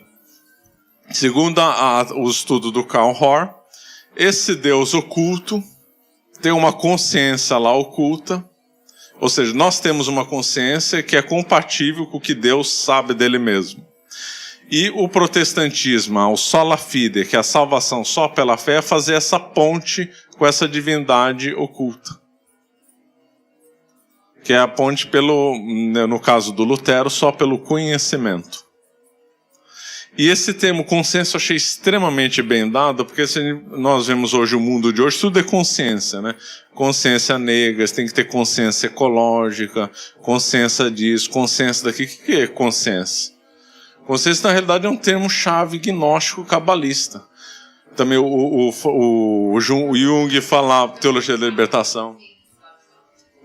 S1: segundo o estudo do Karl Hall, esse Deus oculto tem uma consciência lá oculta. Ou seja, nós temos uma consciência que é compatível com o que Deus sabe dele mesmo. E o protestantismo, o sola fide, que é a salvação só pela fé, é fazer essa ponte com essa divindade oculta. Que é a ponte no caso do Lutero, só pelo conhecimento. E esse termo consciência eu achei extremamente bem dado, porque nós vemos hoje o mundo de hoje, tudo é consciência, né? Consciência negra, você tem que ter consciência ecológica, consciência disso, consciência daqui. O que é consciência? Consciência, na realidade, é um termo-chave gnóstico cabalista. Também o Jung falava, teologia da libertação.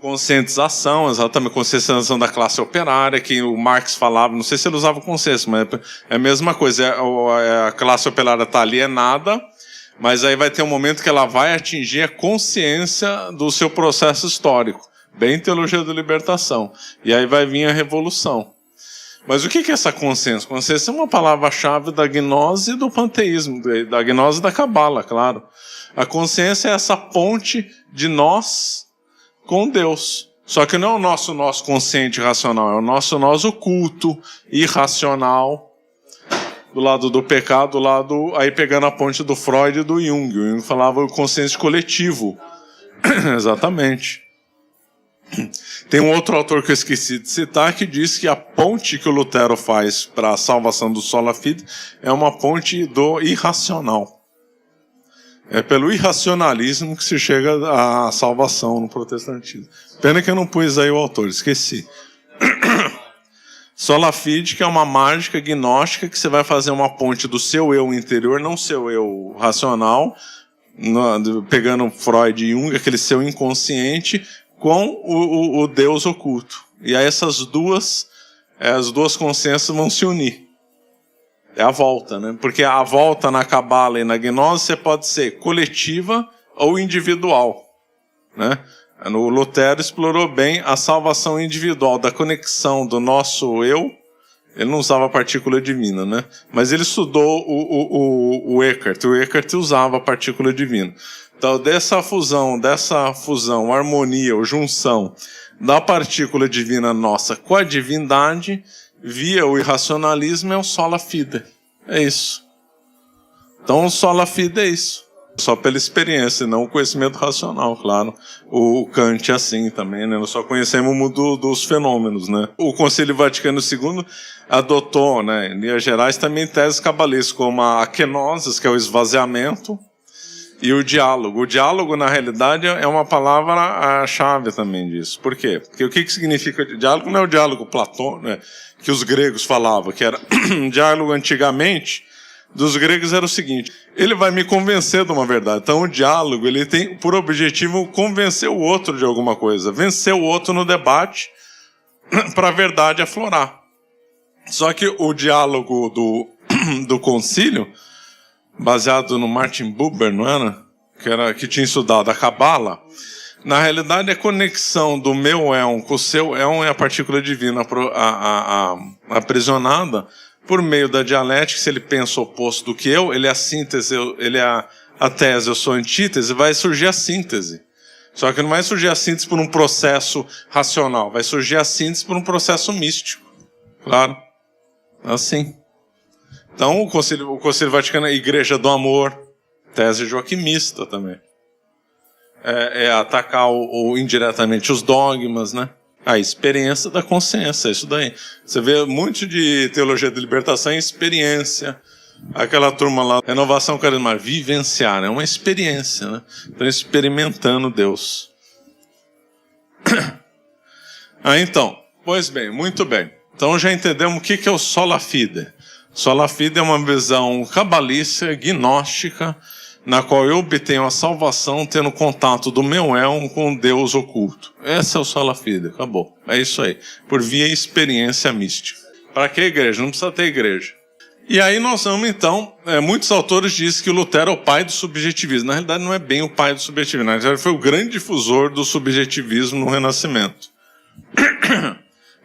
S1: Conscientização, exatamente, conscientização da classe operária, que o Marx falava, não sei se ele usava consciência, mas é a mesma coisa, a classe operária está alienada, mas aí vai ter um momento que ela vai atingir a consciência do seu processo histórico, bem teologia da libertação, e aí vai vir a revolução. Mas o que é essa consciência? Consciência é uma palavra-chave da gnose e do panteísmo, da gnose e da cabala, claro. A consciência é essa ponte de nós com Deus. Só que não é o nosso consciente racional, é o nosso nós oculto, irracional, do lado do pecado, do lado, aí pegando a ponte do Freud e do Jung. O Jung falava o consciente coletivo. Exatamente. Tem um outro autor que eu esqueci de citar, que diz que a ponte que o Lutero faz para a salvação do sola fide é uma ponte do irracional. É pelo irracionalismo que se chega à salvação no protestantismo. Pena que eu não pus aí o autor, esqueci. Sola fide, que é uma mágica gnóstica, que você vai fazer uma ponte do seu eu interior, não seu eu racional, pegando Freud e Jung, aquele seu inconsciente, com o Deus oculto. E aí as duas consciências vão se unir. É a volta, né? Porque a volta na cabala e na gnose você pode ser coletiva ou individual, né? O Lutero explorou bem a salvação individual, da conexão do nosso eu. Ele não usava a partícula divina, né? Mas ele estudou o Eckhart. O Eckhart usava a partícula divina. Então, dessa fusão, harmonia ou junção da partícula divina nossa com a divindade, via o irracionalismo, é o sola fide. É isso. Então, o sola fide é isso. Só pela experiência, não o conhecimento racional, claro. O Kant é assim também, né? Nós só conhecemos o mundo dos fenômenos, né? O Concílio Vaticano II adotou, né, em linhas gerais, também teses cabalistas, como a kenosis, que é o esvaziamento, e o diálogo. O diálogo, na realidade, é uma palavra-chave também disso. Por quê? Porque o que significa diálogo? Não é o diálogo platônico, né, que os gregos falavam, que era diálogo antigamente, dos gregos era o seguinte: ele vai me convencer de uma verdade. Então o diálogo, ele tem por objetivo convencer o outro de alguma coisa, vencer o outro no debate para a verdade aflorar. Só que o diálogo do concílio, baseado no Martin Buber, não era? Que tinha estudado a cabala, na realidade a conexão do meu éon com o seu éon é a partícula divina aprisionada por meio da dialética. Se ele pensa o oposto do que eu, ele é a síntese, ele é a tese, eu sou a antítese, vai surgir a síntese. Só que não vai surgir a síntese por um processo racional, vai surgir a síntese por um processo místico. Claro. Assim. Então, o Concílio Vaticano é a Igreja do Amor, tese joaquimista também. É atacar indiretamente os dogmas, né? A experiência da consciência, é isso daí. Você vê muito de teologia de libertação em experiência. Aquela turma lá, renovação carismática, vivenciar, é uma experiência, né? Estão experimentando Deus. Então, pois bem, muito bem. Então já entendemos o que é o sola fide. Sola fide é uma visão cabalística, gnóstica, na qual eu obtenho a salvação tendo contato do meu elmo com Deus oculto. Esse é o sola fide, acabou. É isso aí. Por via experiência mística. Para que igreja? Não precisa ter igreja. E aí nós vamos então, muitos autores dizem que o Lutero é o pai do subjetivismo. Na realidade não é bem o pai do subjetivismo, na realidade foi o grande difusor do subjetivismo no Renascimento.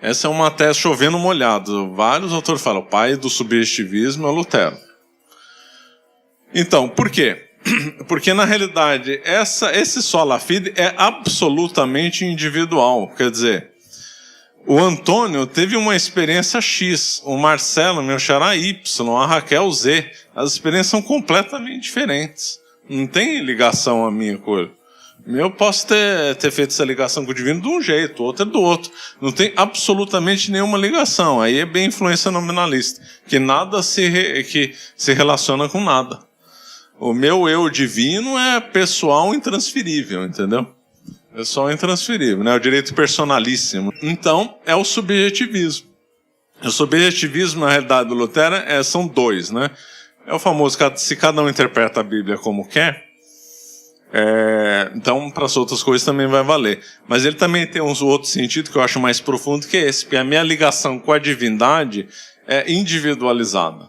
S1: Essa é uma tese chovendo molhado. Vários autores falam, o pai do subjetivismo é o Lutero. Então, por quê? Porque na realidade esse sola fide é absolutamente individual. Quer dizer, o Antônio teve uma experiência X, o Marcelo, meu xará, Y, a Raquel, Z. As experiências são completamente diferentes. Não tem ligação a minha coisa. Eu posso ter feito essa ligação com o divino de um jeito, outro é do outro. Não tem absolutamente nenhuma ligação. Aí é bem influência nominalista, que nada que se relaciona com nada. O meu eu divino é pessoal intransferível, entendeu? Pessoal intransferível, né? O direito personalíssimo. Então, é o subjetivismo. O subjetivismo, na realidade, do Lutero, são dois, né? É o famoso, se cada um interpreta a Bíblia como quer, então, para as outras coisas também vai valer. Mas ele também tem um outro sentido que eu acho mais profundo, que é esse, porque a minha ligação com a divindade é individualizada.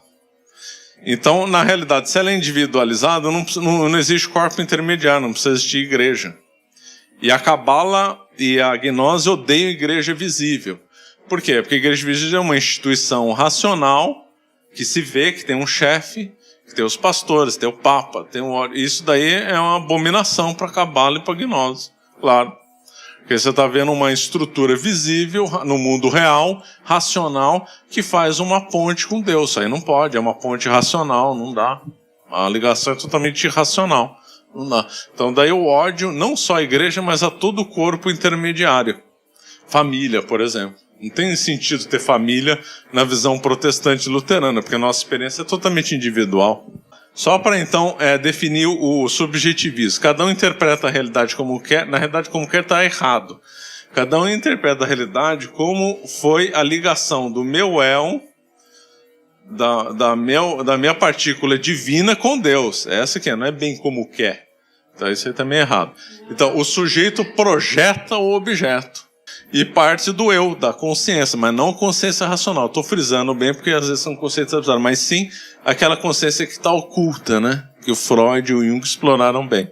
S1: Então, na realidade, se ela é individualizada, não existe corpo intermediário, não precisa existir igreja. E a Cabala e a gnose odeiam igreja visível. Por quê? Porque a igreja visível é uma instituição racional, que se vê, que tem um chefe, que tem os pastores, tem o Papa, isso daí é uma abominação para a Cabala e para a gnose, claro. Porque você está vendo uma estrutura visível no mundo real, racional, que faz uma ponte com Deus. Isso aí não pode, é uma ponte racional, não dá. A ligação é totalmente irracional, não dá. Então daí o ódio, não só à igreja, mas a todo o corpo intermediário. Família, por exemplo. Não tem sentido ter família na visão protestante luterana, porque a nossa experiência é totalmente individual. Só para então definir o subjetivismo. Cada um interpreta a realidade como quer, na realidade como quer está errado. Cada um interpreta a realidade como foi a ligação do meu eu, da minha partícula divina com Deus. Essa aqui não é bem como quer. Então isso aí também é errado. Então o sujeito projeta o objeto. E parte do eu, da consciência, mas não consciência racional. Estou frisando bem porque às vezes são conceitos abstratos, mas sim aquela consciência que está oculta, né? Que o Freud e o Jung exploraram bem.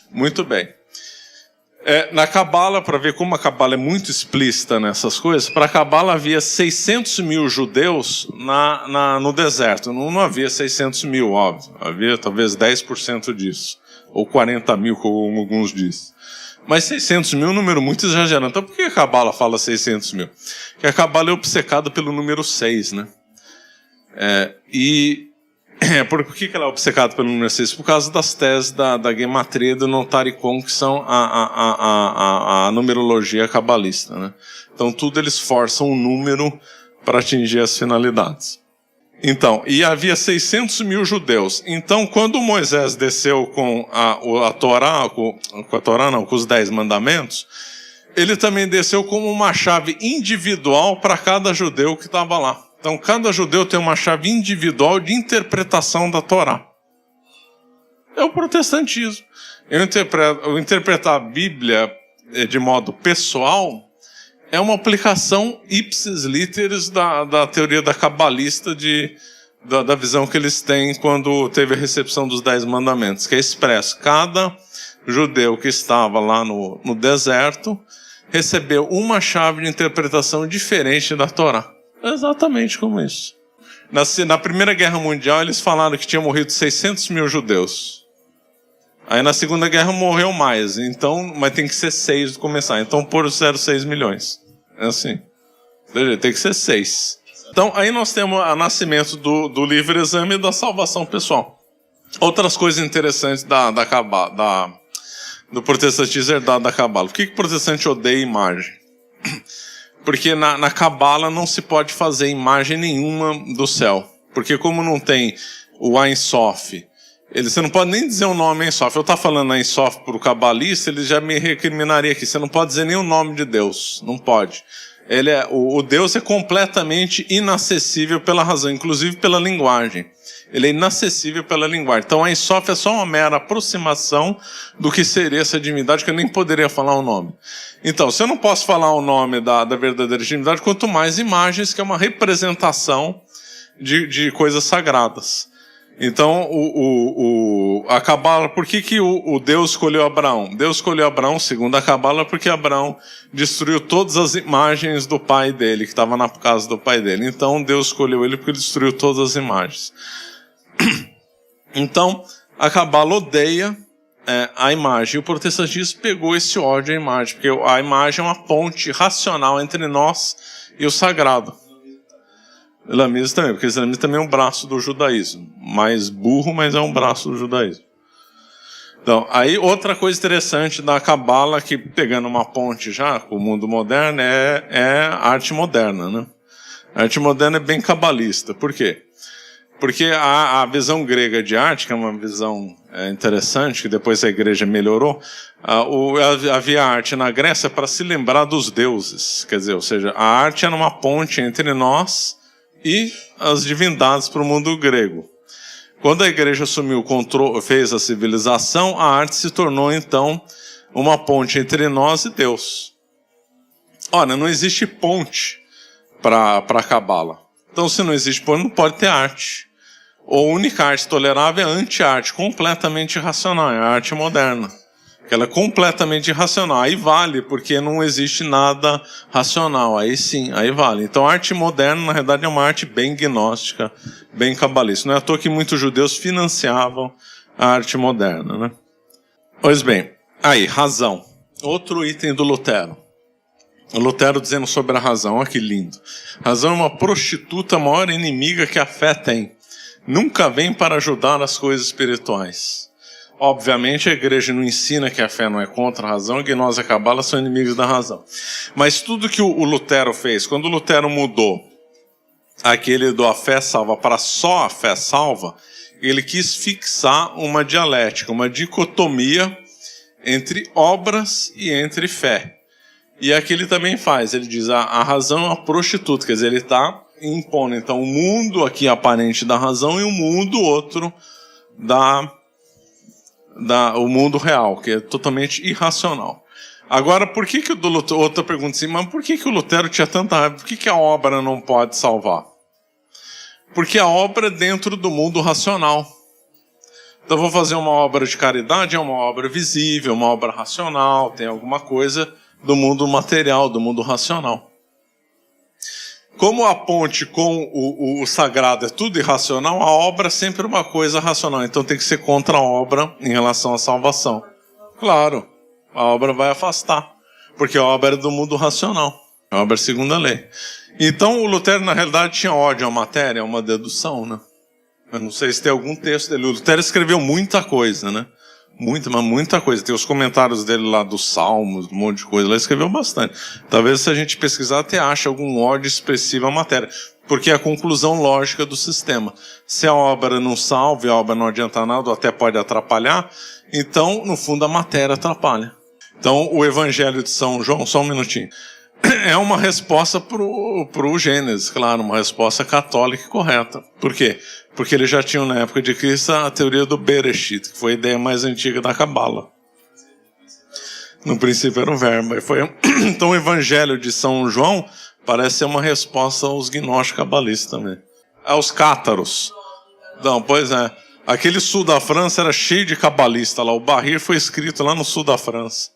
S1: Muito bem. Na Cabala, para ver como a Cabala é muito explícita nessas coisas, para a Cabala havia 600 mil judeus no deserto. Não havia 600 mil, óbvio. Havia talvez 10% disso. Ou 40 mil, como alguns dizem. Mas 600 mil é um número muito exagerado. Então por que a Cabala fala 600 mil? Porque a Cabala é obcecada pelo número 6, né? Por que ela é obcecada pelo número 6? Por causa das teses da Gematria e do Notaricon, que são a numerologia cabalista, né? Então tudo eles forçam um número para atingir as finalidades. Então, e havia 600 mil judeus. Então, quando Moisés desceu com a Torá, com os 10 mandamentos, ele também desceu como uma chave individual para cada judeu que estava lá. Então, cada judeu tem uma chave individual de interpretação da Torá. É o protestantismo. Interpretar a Bíblia de modo pessoal é uma aplicação ipsis literis da teoria da cabalista da visão que eles têm quando teve a recepção dos 10 mandamentos, que é expresso. Cada judeu que estava lá no deserto recebeu uma chave de interpretação diferente da Torá. Exatamente como isso. Na Primeira Guerra Mundial, eles falaram que tinham morrido 600 mil judeus. Aí na Segunda Guerra morreu mais, então, mas tem que ser 6 de começar. Então por 0,6 milhões. É assim. Tem que ser 6. Então aí nós temos o nascimento do livre exame e da salvação pessoal. Outras coisas interessantes do protestantismo herdado da Cabala. Por que o protestante odeia imagem? Porque na Cabala não se pode fazer imagem nenhuma do céu. Porque como não tem o Ein Sof, você não pode nem dizer o nome Ein Sof. Eu estou falando Ein Sof para o cabalista, ele já me recriminaria aqui. Você não pode dizer nem o nome de Deus. Não pode. O Deus é completamente inacessível pela razão, inclusive pela linguagem. Ele é inacessível pela linguagem. Então, Ein Sof é só uma mera aproximação do que seria essa divindade, que eu nem poderia falar o nome. Então, se eu não posso falar o nome da verdadeira divindade, quanto mais imagens, que é uma representação de coisas sagradas. Então, a Cabala, por que o Deus escolheu Abraão? Deus escolheu Abraão, segundo a Cabala, porque Abraão destruiu todas as imagens do pai dele, que estava na casa do pai dele. Então, Deus escolheu ele porque ele destruiu todas as imagens. Então, a Cabala odeia a imagem. E o protestantismo pegou esse ódio à imagem, porque a imagem é uma ponte racional entre nós e o sagrado. O islamismo também, porque o islamismo também é um braço do judaísmo. Mais burro, mas é um braço do judaísmo. Então, aí outra coisa interessante da Cabala, que pegando uma ponte já com o mundo moderno, é a arte moderna, né? A arte moderna é bem cabalista. Por quê? Porque a visão grega de arte, que é uma visão interessante, que depois a igreja melhorou, havia arte na Grécia para se lembrar dos deuses. Quer dizer, ou seja, a arte era uma ponte entre nós e as divindades para o mundo grego. Quando a igreja assumiu o controle, fez a civilização, a arte se tornou então uma ponte entre nós e Deus. Ora, não existe ponte para a Cabala. Então, se não existe ponte, não pode ter arte. A única arte tolerável é a anti-arte, completamente irracional, é a arte moderna. Ela é completamente irracional. Aí vale, porque não existe nada racional. Aí sim, aí vale. Então a arte moderna, na realidade, é uma arte bem gnóstica, bem cabalista. Não é à toa que muitos judeus financiavam a arte moderna, né? Pois bem, aí, razão. Outro item do Lutero. O Lutero dizendo sobre a razão, olha que lindo. Razão é uma prostituta maior inimiga que a fé tem. Nunca vem para ajudar as coisas espirituais. Obviamente a igreja não ensina que a fé não é contra a razão e que nós e a Cabala são inimigos da razão. Mas tudo que o Lutero fez, quando o Lutero mudou aquele do a fé salva para só a fé salva, ele quis fixar uma dialética, uma dicotomia entre obras e entre fé. E aqui ele também faz, ele diz a razão é uma prostituta, quer dizer, ele está impondo então o mundo aqui aparente da razão e o mundo outro o mundo real, que é totalmente irracional. Agora, por que o do Lutero... Outra pergunta assim, mas por que o Lutero tinha tanta raiva? Por que a obra não pode salvar? Porque a obra é dentro do mundo racional. Então, vou fazer uma obra de caridade, é uma obra visível, uma obra racional, tem alguma coisa do mundo material, do mundo racional. Como a ponte com o sagrado é tudo irracional, a obra é sempre uma coisa racional. Então tem que ser contra a obra em relação à salvação. Claro, a obra vai afastar, porque a obra é do mundo racional. A obra é segundo a lei. Então o Lutero, na realidade, tinha ódio à matéria, é uma dedução, né? Eu não sei se tem algum texto dele. O Lutero escreveu muita coisa, né? Muita coisa. Tem os comentários dele lá dos Salmos, um monte de coisa. Ele escreveu bastante. Talvez se a gente pesquisar até ache algum ódio expressivo à matéria. Porque é a conclusão lógica do sistema. Se a obra não salva e a obra não adianta nada, ou até pode atrapalhar, então, no fundo, a matéria atrapalha. Então, o Evangelho de São João, só um minutinho, é uma resposta pro Gênesis, claro, uma resposta católica e correta. Por quê? Porque eles já tinham, na época de Cristo, a teoria do Bereshit, que foi a ideia mais antiga da Cabala. No princípio era o verbo. Então o Evangelho de São João parece ser uma resposta aos gnósticos cabalistas também. Aos cátaros. Não, pois é. Aquele sul da França era cheio de cabalista lá. O Barrir foi escrito lá no sul da França.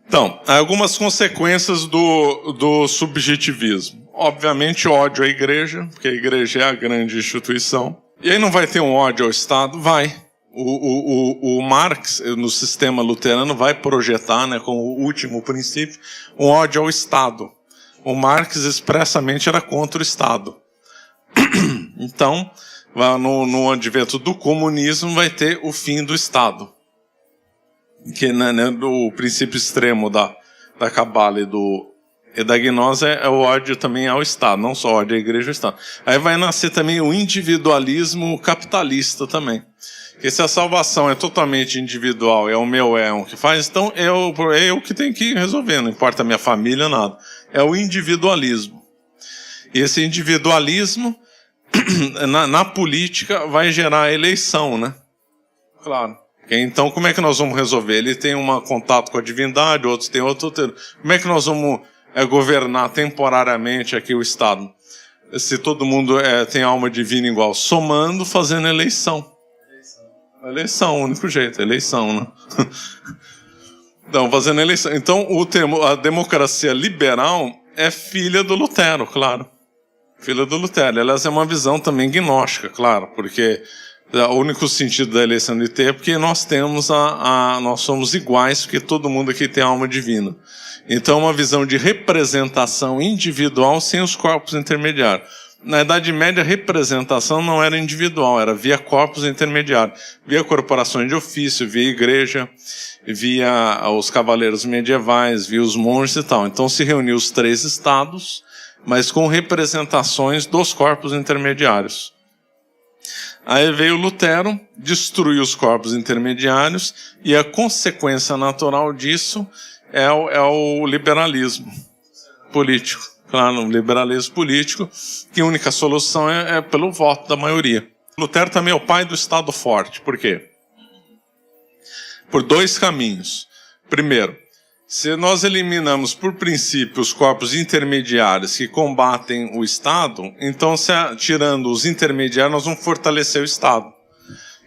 S1: Então, algumas consequências do subjetivismo. Obviamente, ódio à igreja, porque a igreja é a grande instituição. E aí não vai ter um ódio ao Estado? Vai. O Marx, no sistema luterano, vai projetar, né, como último princípio, um ódio ao Estado. O Marx expressamente era contra o Estado. Então, no advento do comunismo, vai ter o fim do Estado. Que, né, do princípio extremo da Cabala e do E da gnose é o ódio também ao Estado, não só ódio à igreja e ao Estado. Aí vai nascer também o individualismo capitalista também. Porque se a salvação é totalmente individual, é o meu um que faz, então é eu que tenho que resolver, não importa a minha família, nada. É o individualismo. E esse individualismo, na política, vai gerar a eleição, né? Claro. Então, como é que nós vamos resolver? Ele tem um contato com a divindade, outros têm outro. Como é que nós vamos governar temporariamente aqui o Estado? Se todo mundo tem alma divina igual, somando, fazendo eleição. Eleição, o único jeito, eleição, né? Então, fazendo eleição. Então, o termo, a democracia liberal é filha do Lutero, claro. Filha do Lutero. Aliás, é uma visão também gnóstica, claro, porque o único sentido da eleição de ter é porque nós temos nós somos iguais, porque todo mundo aqui tem alma divina. Então, uma visão de representação individual sem os corpos intermediários. Na Idade Média, a representação não era individual, era via corpos intermediários, via corporações de ofício, via igreja, via os cavaleiros medievais, via os monges e tal. Então, se reuniu os 3 estados, mas com representações dos corpos intermediários. Aí veio Lutero, destruiu os corpos intermediários, e a consequência natural disso é o liberalismo político. Claro, o liberalismo político, que a única solução é pelo voto da maioria. Lutero também é o pai do Estado forte. Por quê? Por 2 caminhos. Primeiro, se nós eliminamos por princípio os corpos intermediários que combatem o Estado, então tirando os intermediários nós vamos fortalecer o Estado.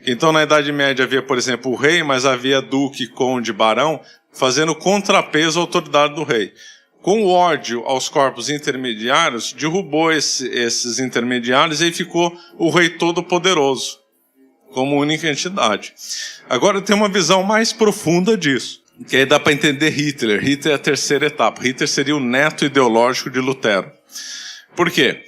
S1: Então na Idade Média havia, por exemplo, o rei, mas havia duque, conde, barão, fazendo contrapeso à autoridade do rei. Com o ódio aos corpos intermediários, derrubou esses intermediários e aí ficou o rei todo-poderoso, como única entidade. Agora tem uma visão mais profunda disso, que aí dá para entender Hitler. Hitler é a terceira etapa. Hitler seria o neto ideológico de Lutero. Por quê?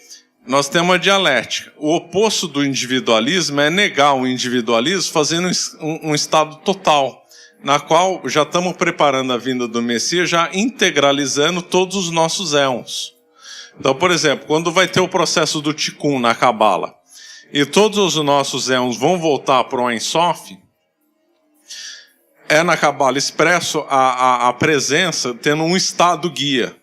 S1: Nós temos uma dialética. O oposto do individualismo é negar o individualismo fazendo um estado total, na qual já estamos preparando a vinda do Messias, já integralizando todos os nossos éons. Então, por exemplo, quando vai ter o processo do Tikkun na Cabala, e todos os nossos éons vão voltar para o Ein Sof, na Cabala expresso a presença tendo um estado guia,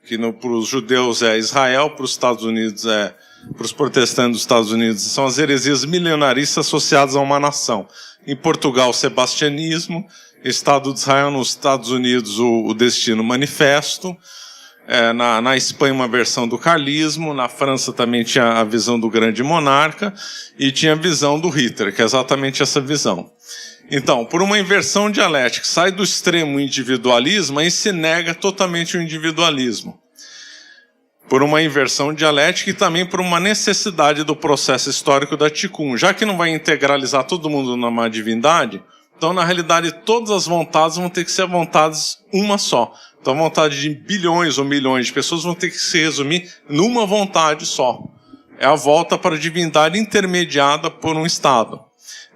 S1: que para os judeus é Israel, para os Estados Unidos para os protestantes dos Estados Unidos são as heresias milenaristas associadas a uma nação. Em Portugal, o sebastianismo. Estado de Israel, nos Estados Unidos, o Destino Manifesto. Na Espanha, uma versão do carlismo. Na França também tinha a visão do grande monarca. E tinha a visão do Hitler, que é exatamente essa visão. Então, por uma inversão dialética, sai do extremo individualismo e se nega totalmente o individualismo. Por uma inversão dialética e também por uma necessidade do processo histórico da Tikkun. Já que não vai integralizar todo mundo numa divindade, então, na realidade, todas as vontades vão ter que ser vontades uma só. Então, a vontade de bilhões ou milhões de pessoas vão ter que se resumir numa vontade só. É a volta para a divindade intermediada por um Estado.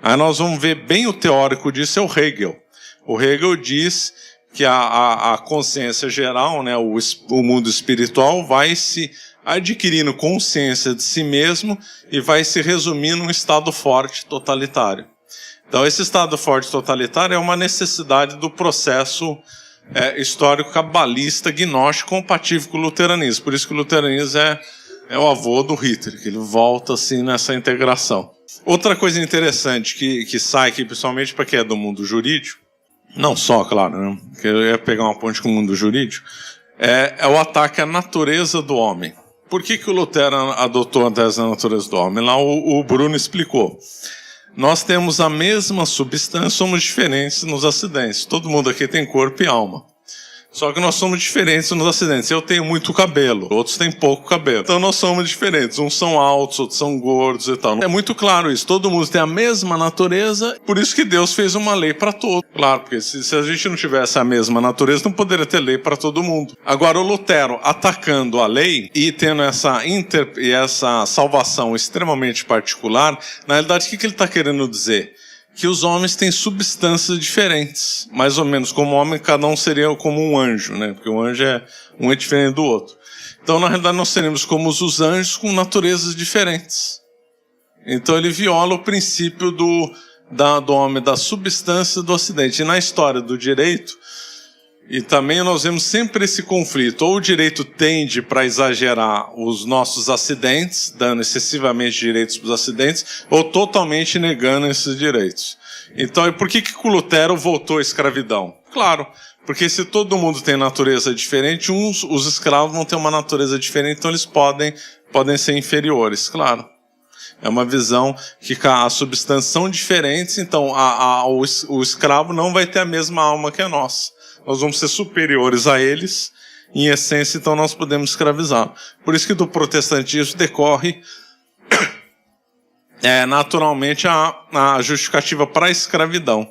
S1: Aí nós vamos ver bem o teórico disso, é o Hegel. O Hegel diz que a consciência geral, né, o mundo espiritual, vai se adquirindo consciência de si mesmo e vai se resumir num estado forte totalitário. Então, esse estado forte totalitário é uma necessidade do processo histórico cabalista gnóstico compatível com o luteranismo. Por isso que o luteranismo é o avô do Hitler, que ele volta assim nessa integração. Outra coisa interessante que sai aqui, principalmente para quem é do mundo jurídico, não só, claro, né, porque eu ia pegar uma ponte com o mundo jurídico, é o ataque à natureza do homem. Por que o Lutero adotou a tese da natureza do homem? Lá o Bruno explicou. Nós temos a mesma substância, somos diferentes nos acidentes. Todo mundo aqui tem corpo e alma. Só que nós somos diferentes nos acidentes. Eu tenho muito cabelo, outros têm pouco cabelo. Então nós somos diferentes. Uns são altos, outros são gordos e tal. É muito claro isso. Todo mundo tem a mesma natureza. Por isso que Deus fez uma lei para todos. Claro, porque se a gente não tivesse a mesma natureza, não poderia ter lei para todo mundo. Agora o Lutero atacando a lei e tendo essa salvação extremamente particular, na realidade o que ele está querendo dizer? que os homens têm substâncias diferentes. Mais ou menos, como homem, cada um seria como um anjo, né? Porque um anjo um é diferente do outro. Então, na realidade, nós seremos como os anjos com naturezas diferentes. Então, ele viola o princípio do homem, da substância do acidente. E na história do direito, e também nós vemos sempre esse conflito. Ou o direito tende para exagerar os nossos acidentes, dando excessivamente direitos para os acidentes, ou totalmente negando esses direitos. Então, e por que o Lutero voltou à escravidão? Claro, porque se todo mundo tem natureza diferente, os escravos vão ter uma natureza diferente, então eles podem ser inferiores, claro. É uma visão que as substâncias são diferentes, então o escravo não vai ter a mesma alma que a nossa. Nós vamos ser superiores a eles, em essência, então nós podemos escravizar. Por isso que do protestantismo decorre naturalmente a justificativa para a escravidão.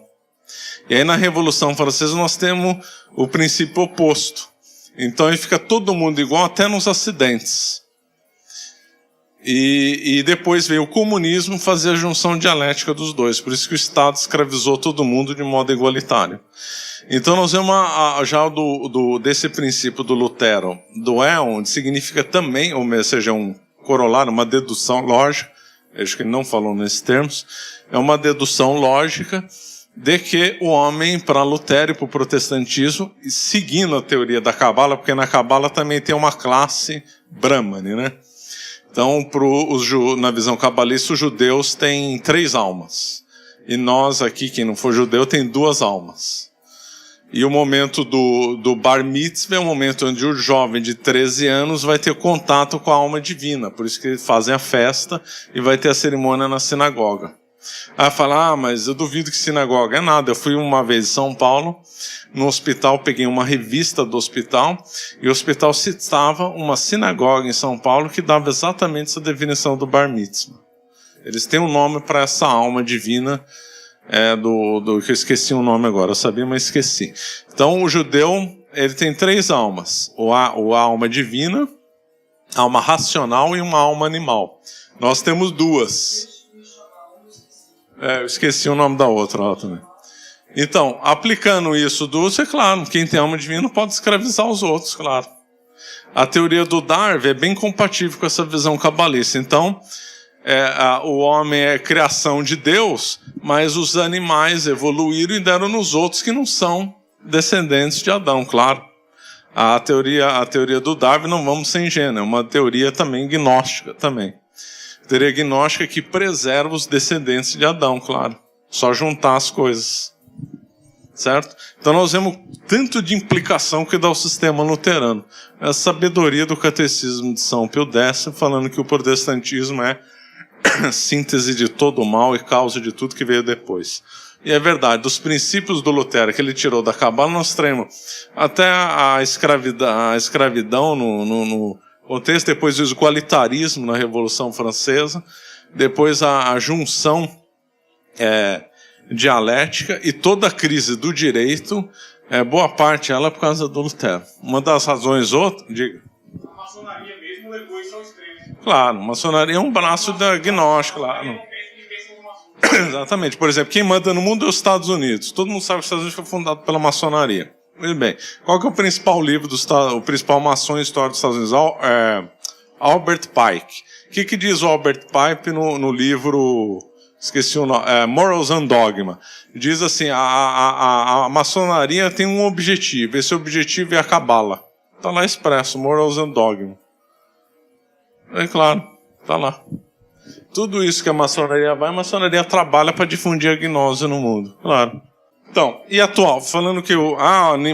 S1: E aí na Revolução Francesa nós temos o princípio oposto. Então aí fica todo mundo igual, até nos acidentes. E depois veio o comunismo fazer a junção dialética dos dois. Por isso que o Estado escravizou todo mundo de modo igualitário. Então nós vemos já desse princípio do Lutero, do éon, significa também, ou seja, um corolário, uma dedução lógica, acho que ele não falou nesses termos, é uma dedução lógica de que o homem, para Lutero e para o protestantismo, seguindo a teoria da Cabala, porque na Cabala também tem uma classe Brahmane, né? Então, na visão cabalista, os judeus têm 3 almas. E nós aqui, quem não for judeu, tem 2 almas. E o momento do Bar Mitzvah é o momento onde o jovem de 13 anos vai ter contato com a alma divina. Por isso que eles fazem a festa e vai ter a cerimônia na sinagoga. Aí fala, mas eu duvido que sinagoga é nada. Eu fui uma vez em São Paulo, no hospital, peguei uma revista do hospital, e o hospital citava uma sinagoga em São Paulo que dava exatamente essa definição do Bar Mitzvah. Eles têm um nome para essa alma divina, que eu esqueci o nome agora, eu sabia, mas esqueci. Então o judeu, ele tem 3 almas, a alma divina, a alma racional e uma alma animal. Nós temos 2. Eu esqueci o nome da outra lá também. Então, aplicando isso é claro, quem tem alma divina pode escravizar os outros, claro. A teoria do Darwin é bem compatível com essa visão cabalista. Então, o homem é criação de Deus, mas os animais evoluíram e deram nos outros que não são descendentes de Adão, claro. A teoria do Darwin, não vamos ser ingênuos, é uma teoria também gnóstica também. Teoria gnóstica que preserva os descendentes de Adão, claro. Só juntar as coisas. Certo? Então nós vemos tanto de implicação que dá o sistema luterano. A sabedoria do catecismo de São Pio X, falando que o protestantismo é síntese de todo o mal e causa de tudo que veio depois. E é verdade, dos princípios do Lutero que ele tirou da Cabala, nós temos até a escravidão no contexto, depois o igualitarismo na Revolução Francesa, depois a junção dialética e toda a crise do direito, boa parte ela é por causa do Lutero. Uma das razões, diga.
S2: A maçonaria mesmo levou isso ao extremo.
S1: Claro, a maçonaria é um braço da gnóstica, claro. Exatamente. Por exemplo, quem manda no mundo é os Estados Unidos. Todo mundo sabe que os Estados Unidos foi fundado pela maçonaria. Muito bem. Qual que é o principal livro o principal maçom em história dos Estados Unidos? Albert Pike. O que diz o Albert Pike no livro, esqueci o nome, Morals and Dogma? Diz assim, a maçonaria tem um objetivo. Esse objetivo é a Cabala. Está lá expresso, Morals and Dogma. É claro, está lá. Tudo isso que a maçonaria trabalha para difundir a gnose no mundo, claro. Então, e atual? Falando que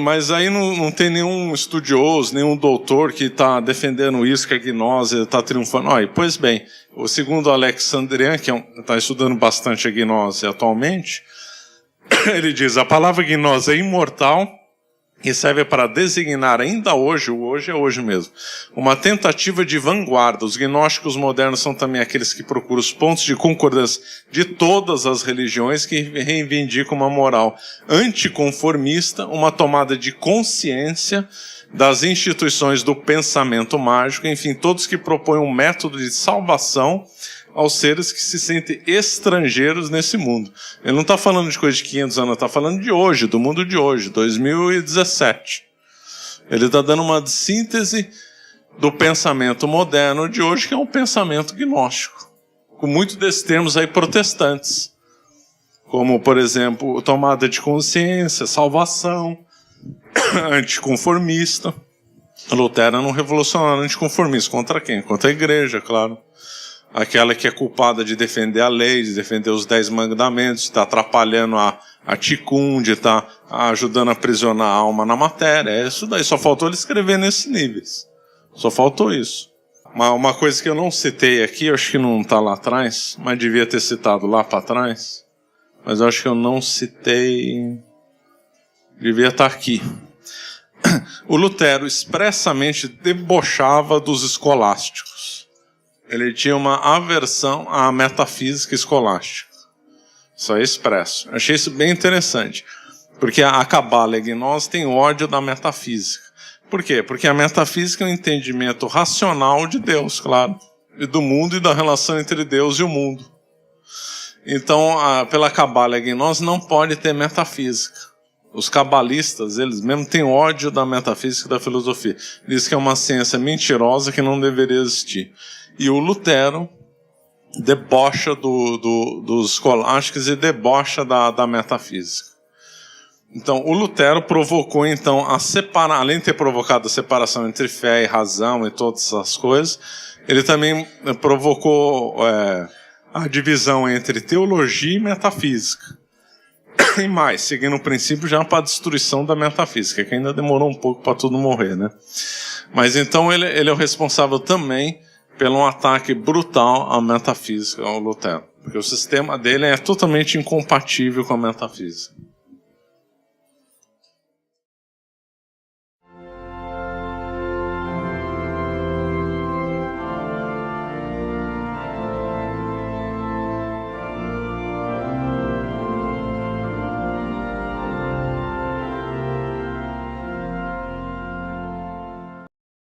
S1: mas aí não tem nenhum estudioso, nenhum doutor que está defendendo isso, que a gnose está triunfando. Pois bem, o segundo Alexandrian, que está estudando bastante a gnose atualmente, ele diz, a palavra gnose é imortal e serve para designar ainda hoje, o hoje é hoje mesmo, uma tentativa de vanguarda. Os gnósticos modernos são também aqueles que procuram os pontos de concordância de todas as religiões, que reivindicam uma moral anticonformista, uma tomada de consciência das instituições do pensamento mágico, enfim, todos que propõem um método de salvação aos seres que se sentem estrangeiros nesse mundo. Ele não está falando de coisa de 500 anos, está falando de hoje, do mundo de hoje, 2017. Ele está dando uma síntese do pensamento moderno de hoje, que é um pensamento gnóstico, com muitos desses termos aí protestantes, como, por exemplo, tomada de consciência, salvação, anticonformista. Lutero era um revolucionário anticonformista. Contra quem? Contra a igreja, claro. Aquela que é culpada de defender a lei, de defender os 10 mandamentos, de estar atrapalhando a Tikkun, de estar ajudando a aprisionar a alma na matéria. É isso daí. Só faltou ele escrever nesses níveis. Só faltou isso. Uma coisa que eu não citei aqui, eu acho que não está lá atrás, mas devia ter citado lá para trás, mas eu acho que eu não citei, devia estar aqui. O Lutero expressamente debochava dos escolásticos. Ele tinha uma aversão à metafísica escolástica. Isso é expresso. Eu achei isso bem interessante, porque a Cabala e a Gnose têm ódio da metafísica. Por quê? Porque a metafísica é um entendimento racional de Deus, claro, e do mundo e da relação entre Deus e o mundo. Então, pela Cabala e a Gnose não pode ter metafísica. Os cabalistas, eles mesmo têm ódio da metafísica e da filosofia. Diz que é uma ciência mentirosa que não deveria existir. E o Lutero debocha dos escolásticos e debocha da metafísica. Então, o Lutero provocou, então, além de ter provocado a separação entre fé e razão e todas essas coisas, ele também provocou a divisão entre teologia e metafísica. E mais, seguindo o princípio já para a destruição da metafísica, que ainda demorou um pouco para tudo morrer, né? Mas então ele é o responsável também pelo ataque brutal à metafísica, ao Lutero. Porque o sistema dele é totalmente incompatível com a metafísica.